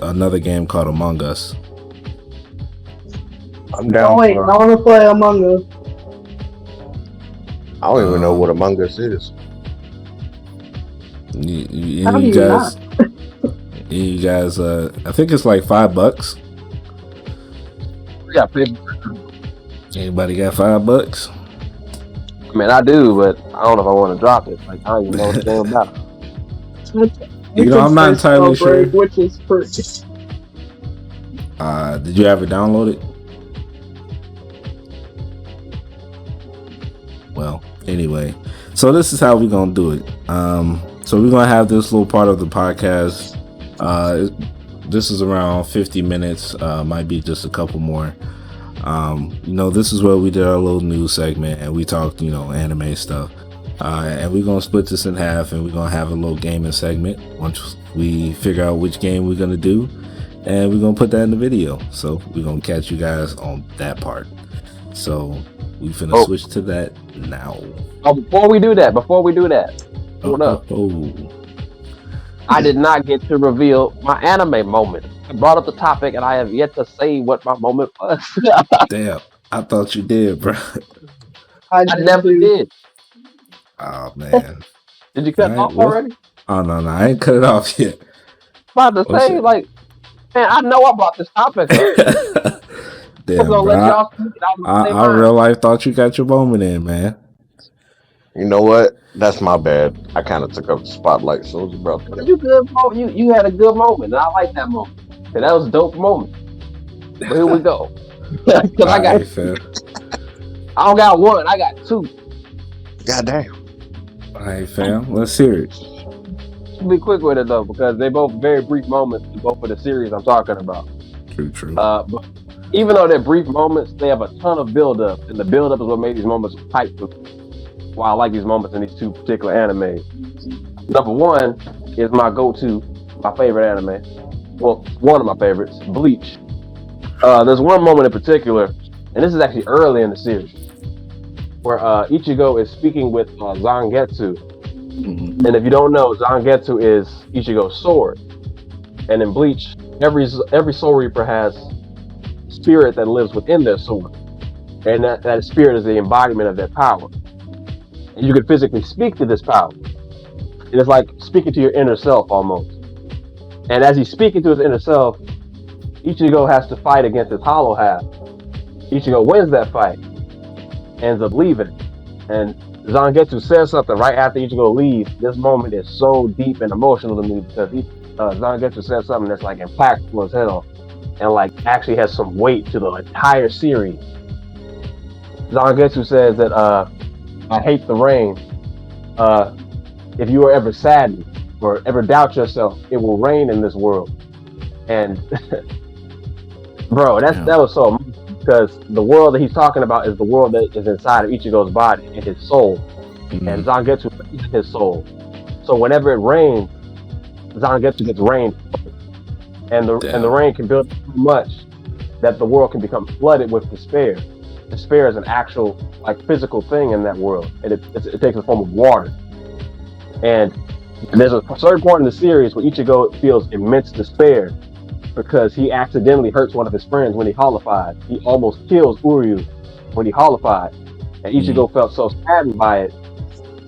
another game called Among Us? I'm down. Oh wait, I want to play Among Us. I don't even know what Among Us is. You guys, I think it's like $5. Yeah, Anybody got $5? I mean, I do, but I don't know if I want to drop it. Like, I don't even know what the game about. I'm not entirely sure. Which is free. Did you ever download it? Well, anyway, so this is how we're gonna do it. So we're gonna have this little part of the podcast. This is around 50 minutes. Might be just a couple more. This is where we did our little news segment and we talked, anime stuff. And we're gonna split this in half, and we're gonna have a little gaming segment once we figure out which game we're gonna do, and we're gonna put that in the video. So we're gonna catch you guys on that part. So we finna switch to that now. Oh, before we do that, hold up. I did not get to reveal my anime moment. I brought up the topic, and I have yet to say what my moment was. Damn, I thought you did, bro. I never did. Oh man. Did you cut it off already? Oh no, I ain't cut it off yet. About to say, man, I know I brought this topic up. Damn, bro. I real life thought you got your moment in, man. You know what? That's my bad. I kind of took up the spotlight, so it was bro. You had a good moment, and I like that moment. And that was a dope moment. But here we go. Because I don't got one, I got two. Goddamn. All right, fam. Let's hear it. Be quick with it though, because they both very brief moments to go for the series I'm talking about. True. But even though they're brief moments, they have a ton of build-up, and the build-up is what made these moments hype for me. Why I like these moments in these two particular animes. Number one is my favorite anime. Well, one of my favorites, Bleach. There's one moment in particular, and this is actually early in the series, where Ichigo is speaking with Zangetsu. Mm-hmm. And if you don't know, Zangetsu is Ichigo's sword. And in Bleach, every Soul Reaper has spirit that lives within their sword. And that spirit is the embodiment of their power. And you can physically speak to this power. And it's like speaking to your inner self almost. And as he's speaking to his inner self, Ichigo has to fight against his hollow half. Ichigo wins that fight, ends up leaving. And Zangetsu says something right after Ichigo leaves. This moment is so deep and emotional to me because Zangetsu says something that's like impactful as hell and like actually has some weight to the entire series. Zangetsu says that I hate the rain. If you are ever saddened or ever doubt yourself, it will rain in this world. And bro, that was so amazing because the world that he's talking about is the world that is inside of Ichigo's body and his soul. Mm-hmm. And Zangetsu is his soul. So whenever it rains, Zangetsu gets rain. And the rain can build so much that the world can become flooded with despair. Despair is an actual physical thing in that world, and it takes the form of water. And there's a certain point in the series where Ichigo feels immense despair because he accidentally hurts one of his friends when he holified. He almost kills Uryu when he holified, and Ichigo felt so saddened by it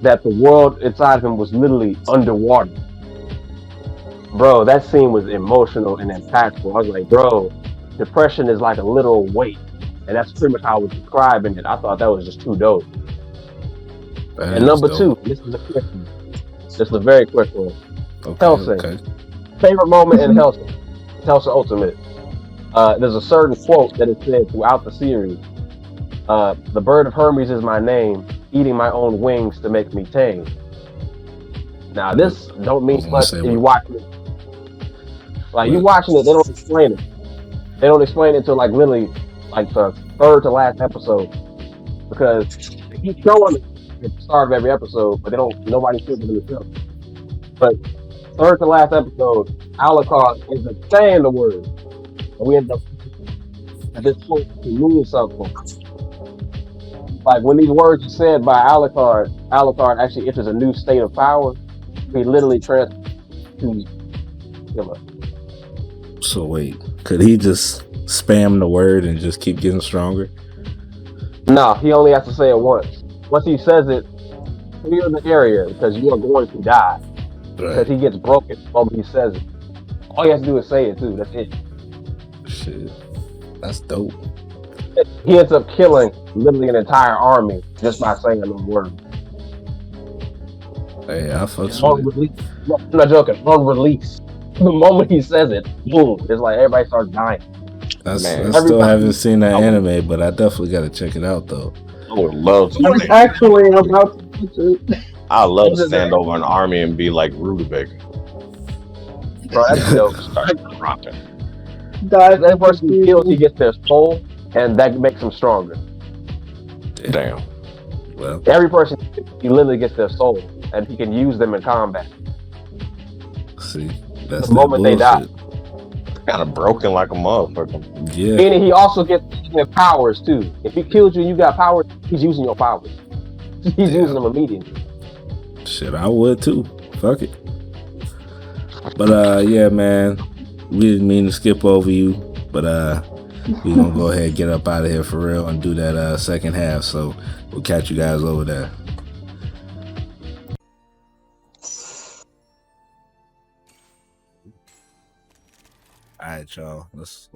that the world inside of him was literally underwater. Bro, that scene was emotional and impactful. I was like, bro, depression is like a literal weight. And that's pretty much how I was describing it. I thought that was just too dope. And number two, this is a quick one. This is a very quick one. Hellsing. Okay. Favorite moment in Hellsing. Hellsing Ultimate. There's a certain quote that is said throughout the series. The bird of Hermes is my name, eating my own wings to make me tame. Now this don't mean much if you watch it. Like you watching it, they don't explain it. They don't explain it until like literally like the third to last episode because they keep showing it at the start of every episode, but nobody sees it in the show. But third to last episode, Alucard ends up saying the word, and we end up at this point to mean something. Like when these words are said by Alucard actually enters a new state of power. He literally transforms to killer. So wait, could he just spam the word and just keep getting stronger? No, he only has to say it once. Once he says it, clear the area because you are going to die. Because he gets broken the moment he says it. All he has to do is say it too. That's it. Shit, that's dope. He ends up killing literally an entire army just by saying the word. Hey, I fucks with it. No, I'm not joking. On release, the moment he says it, boom! It's like everybody starts dying. I still haven't seen that anime, but I definitely got to check it out though. I would love to. I was actually about to watch it. I love to stand over an army and be like Rutabaga. Bro, that's dope. Start dropping. That person he kills, he gets their soul, and that makes him stronger. Damn. Well, every person he literally gets their soul, and he can use them in combat. See, that's the moment they die. Kind of broken like a motherfucker. Yeah. Meaning he also gets their powers too. If he kills you and you got powers, he's using your powers. He's using them immediately. Shit, I would too. Fuck it. But yeah, man, we didn't mean to skip over you, but we gonna go ahead and get up out of here for real and do that second half. So we'll catch you guys over there. All right, y'all. Let's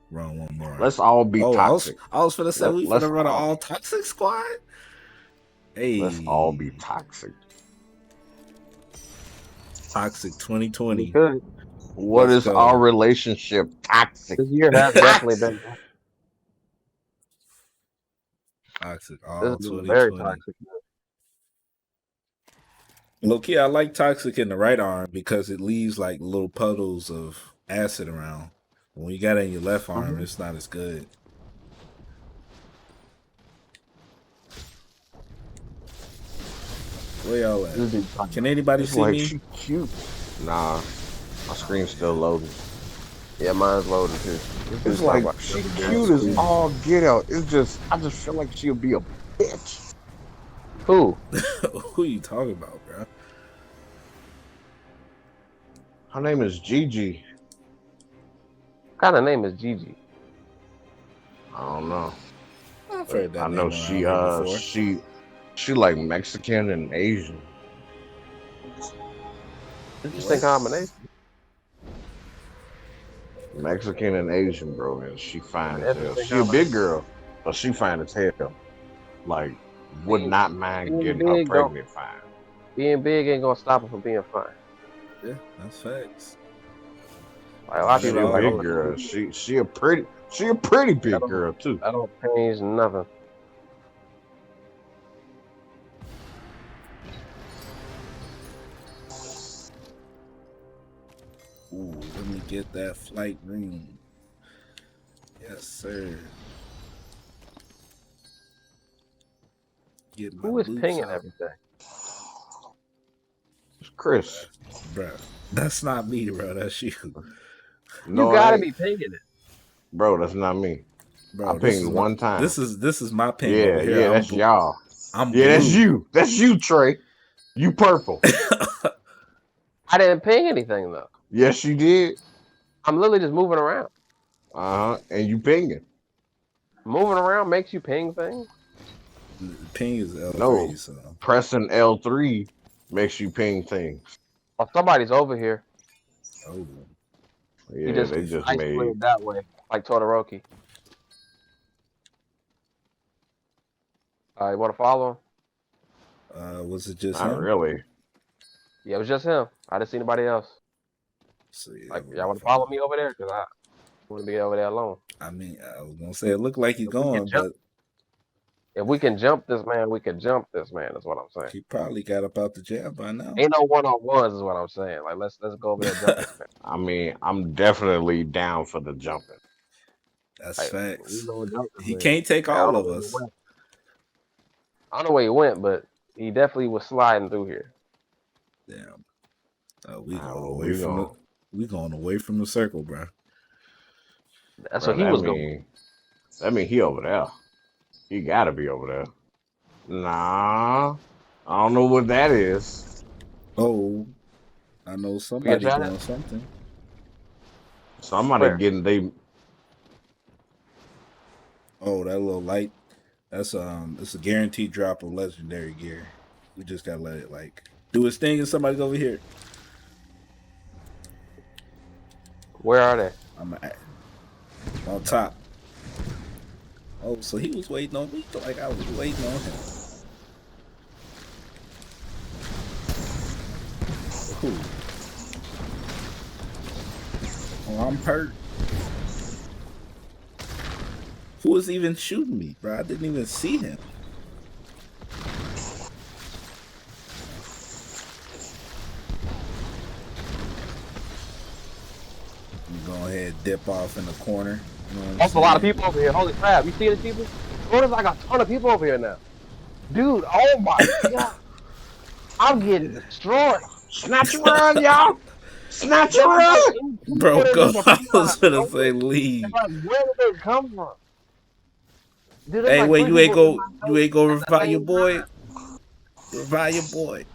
run one more. Let's all be toxic. I was finna say we finna run an all toxic squad. Hey, let's all be toxic. Toxic 2020. What is our relationship toxic? This year has definitely been toxic. All 2020. Very toxic. Low-key, I like toxic in the right arm because it leaves like little puddles of acid around. When you got it in your left arm, it's not as good. Where y'all at? Can anybody see me? She cute. Nah, my screen's still loading. Yeah, mine's loading too. It's like she cute as all get out. It's just I just feel like she'll be a bitch. Who? Who you talking about, bro? Her name is Gigi. What kind of name is Gigi? I don't know. I've heard that. I know she like Mexican and Asian. Interesting combination. Mexican and Asian, bro, and she fine as hell. She a big girl, but she fine as hell. Like, would not mind getting her pregnant fine. Being big ain't gonna stop her from being fine. Yeah, that's facts. Like, a lot of She people a big girl. She a pretty big girl too. I don't change nothing. Ooh, let me get that flight room. Yes, sir. Who is pinging everything? It's Chris. Bro, that's not me, bro. That's you. No, you gotta be pinging it. Bro, that's not me. Bro, I pinged one time. This is my ping. Yeah, over here. That's y'all. Blue. That's you. That's you, Trey. You purple. I didn't ping anything though. Yes, you did. I'm literally just moving around. And you pinging. Moving around makes you ping things? Ping is L3. No, so. pressing L3 makes you ping things. Oh, somebody's over here. Oh. Yeah, they just made it that way, like Todoroki. You want to follow him? Was it just Not him? really. Yeah, it was just him. I didn't see anybody else. So, yeah, like, y'all want to follow me over there? Because I want to be over there alone. I mean, I was going to say, it looked like he's going, but... If we can jump this man, we can jump this man. Is what I'm saying. He probably got up out the jail by now. Ain't no one-on-ones. Is what I'm saying. Like let's go over there and jump this man. I mean, I'm definitely down for the jumping. That's Like, facts. He man. can't take all of us. I don't know where he went, but he definitely was sliding through here. Damn. We going away from the circle, bro. That's what he was going. That mean he over there. He gotta be over there. Nah, I don't know what that is. Oh, I know somebody doing something. Somebody getting they. Oh, that little light. That's it's a guaranteed drop of legendary gear. We just gotta let it like do its thing, and somebody's over here. Where are they? I'm on top. Oh, so he was waiting on me like I was waiting on him. Cool. Oh, I'm hurt. Who was even shooting me, bro? I didn't even see him. Go ahead, dip off in the corner. You know That's a lot of people over here. Holy crap! You see the people? There's like a ton of people over here now. Dude, oh my god! I'm getting destroyed. Snatch a run, y'all! Snatch a run! Bro, go. I was gonna say leave. Like, where did they come from? Dude, hey, like wait, you ain't go revive your boy? Revive your boy.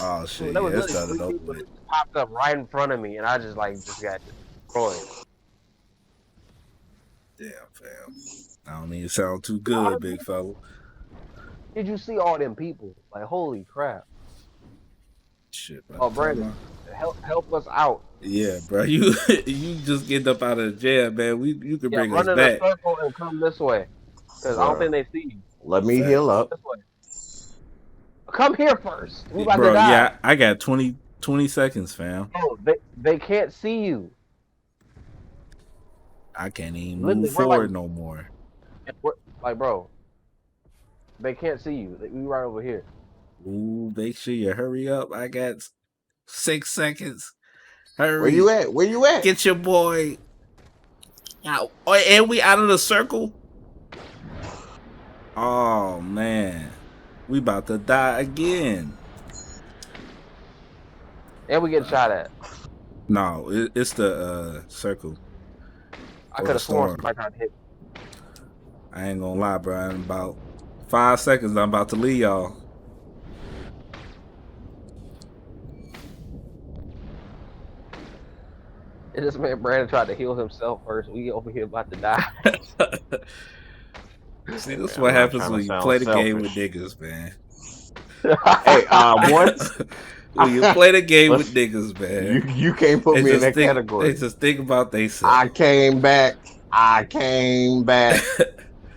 Oh shit, yeah, that's done it over with. Popped up right in front of me, and I just got destroyed. Damn, fam. I don't even sound too good, big fella. Did you see all them people? Like, holy crap. Shit, bro. Oh, Brandon, help us out. Yeah, bro. You just get up out of the jail, man. You can bring us back. Run in a circle and come this way. Because I don't think they see you. Let me heal up. This way. Come here first. We about bro, to die. Yeah, I got 20 seconds, fam. Oh, they can't see you. I can't even move forward no more. Like, bro, they can't see you. We right over here. Ooh, make sure you hurry up. I got 6 seconds. Hurry. Where you at? Where you at? Get your boy out. Oh, and we out of the circle? Oh, man. We about to die again. And we get shot at. No, it's the circle. I could have sworn somebody got hit. I ain't gonna lie, bro. In about 5 seconds, I'm about to leave y'all. And this man Brandon tried to heal himself first. We over here about to die. See, this is what happens when you play the game with niggas, man. Hey, what? When you play the game with niggas, man. You can't put me in that category. They just think about themselves. I came back.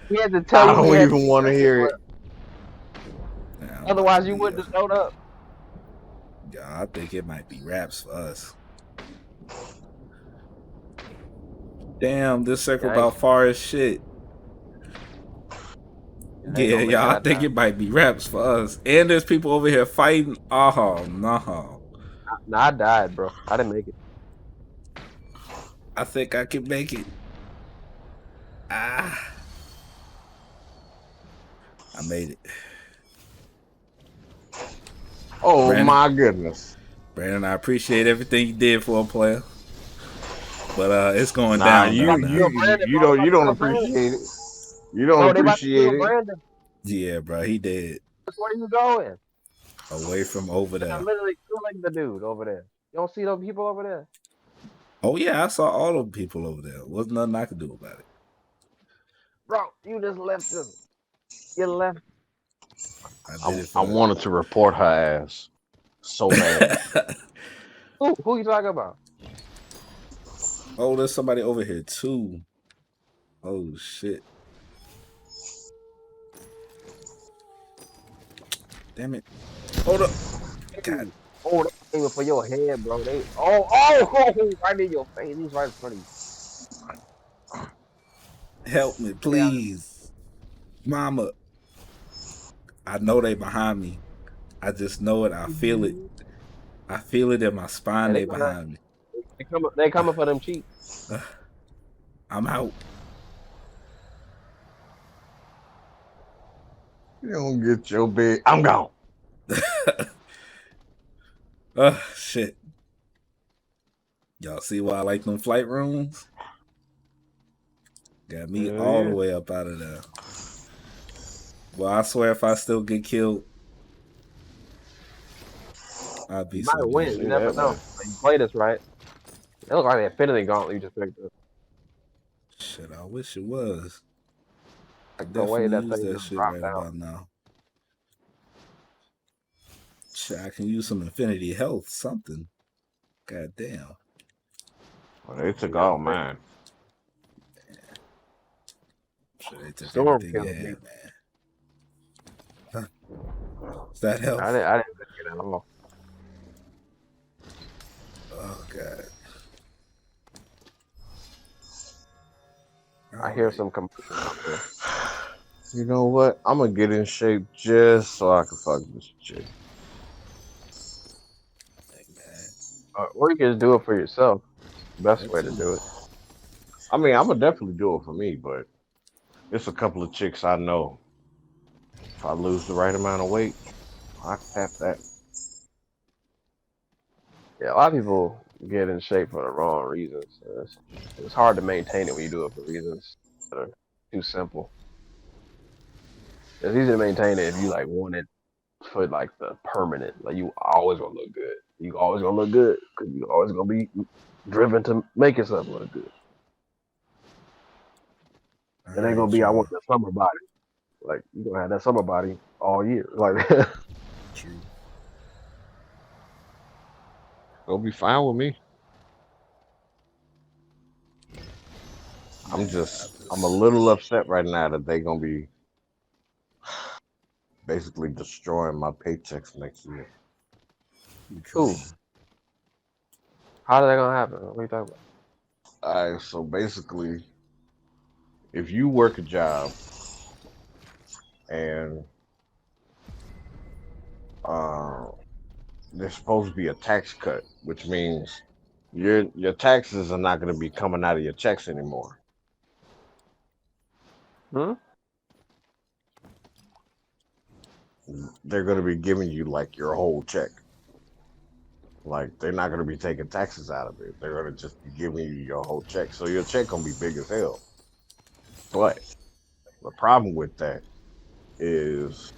He had to tell you. I don't even want to hear it. Otherwise, you wouldn't have showed up. Yeah, I think it might be raps for us. Damn, this circle about far as shit. Yeah, y'all, I think it might be raps for us. And there's people over here fighting. Oh, no. Nah, I died, bro. I didn't make it. I think I can make it. I made it. Oh, Brandon, my goodness. Brandon, I appreciate everything you did for a player. But it's going down. You don't appreciate it. You don't appreciate it. Yeah, bro, he did. Where are you going? Away from over there. I'm literally killing the dude over there. You don't see those people over there? Oh yeah, I saw all those people over there. Wasn't nothing I could do about it. Bro, you just left him. You left. I wanted to report her ass so bad. Who you talking about? Oh, there's somebody over here too. Oh shit. Damn it. Hold up. God. Oh, they aiming for your head, bro. Right in your face. He's right in front of you. Help me, please. Mama. I know they behind me. I just know it. I feel it. I feel it in my spine. Yeah, They behind me. they coming for them cheeks. I'm out. You don't get your big. I'm gone. Shit. Y'all see why I like them flight rooms? Got me all the way up out of there. Well, I swear if I still get killed, I'd be You so might win. dead. You never know. Like, you play this right. It looks like the Infinity Gauntlet you just picked up. Shit, I wish it was. Like the way Definitely that use thing that just shit dropped right out. about now. Shit, I can use some Infinity Health, something. God damn. Well, they took all mine. Shit, they took Storm everything killed you me. had, man. Huh. Is that health? I didn't get it at all. Oh, God. I hear some commotion out there. You know what? I'm gonna get in shape just so I can fuck this chick. Or you can just do it for yourself. Best way to do it. I mean, I'm gonna definitely do it for me, but it's a couple of chicks I know. If I lose the right amount of weight, I can tap that. Yeah, a lot of people get in shape for the wrong reasons. It's hard to maintain it when you do it for reasons that are too simple. It's easy to maintain it if you like want it for like the permanent. Like you always gonna look good. You always gonna look good because you always gonna be driven to make yourself look good. It ain't gonna be I want the summer body. Like you gonna have that summer body all year. Like True. It'll be fine with me. I'm a little upset right now that they gonna be basically destroying my paychecks next year. Cool. How is that gonna happen? What are you talking about? Alright, so basically, if you work a job and there's supposed to be a tax cut, which means your taxes are not going to be coming out of your checks anymore. They're going to be giving you like your whole check. Like they're not going to be taking taxes out of it. They're going to just be giving you your whole check. So your check going to be big as hell. But the problem with that is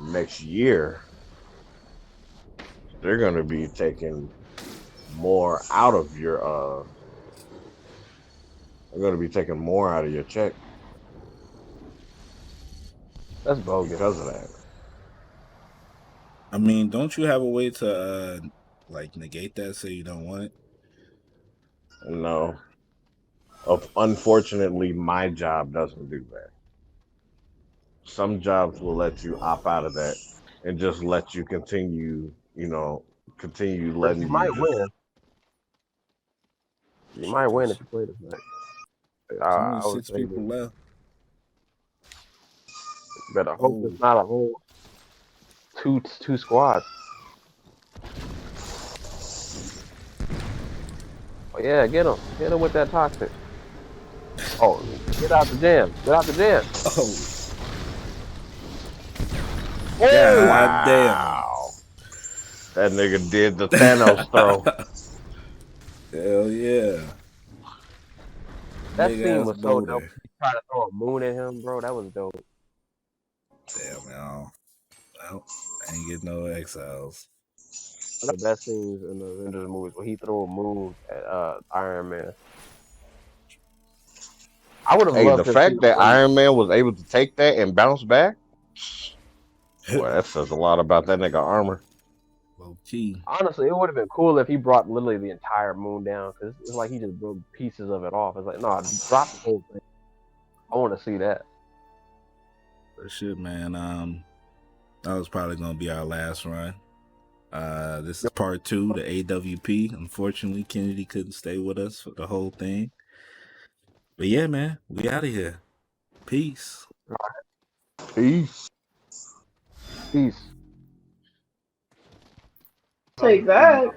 next year they're going to be taking more out of your they're going to be taking more out of your check. That's bogus. Because of that. I mean, don't you have a way to like negate that so you don't want it? No. Unfortunately, my job doesn't do that. Some jobs will let you opt out of that and just let you continue, continue letting you might win. You might win if you play this match. Only I would 6 say people left. Better hope it's not a whole two squads. Oh yeah, get him with that toxic. Oh, get out the jam! Get out the jam! Oh, oh God wow. Damn! That nigga did the Thanos throw. Hell yeah! That Big scene was so boulder. dope. He tried to throw a moon at him, bro. That was dope. Damn, man. Well, I ain't getting no exiles. One of the best scenes in the Avengers movies where he threw a moon at Iron Man. I would have loved the fact that Iron Man was able to take that and bounce back, boy, that says a lot about that nigga armor. Low key. Honestly, it would have been cool if he brought literally the entire moon down, because it's like he just broke pieces of it off. It's like, no, drop the whole thing. I want to see that. But shit, man. That was probably gonna be our last run. This is part 2, the AWP. Unfortunately, Kennedy couldn't stay with us for the whole thing. But yeah, man, we out of here. Peace. Peace. Peace. Take that.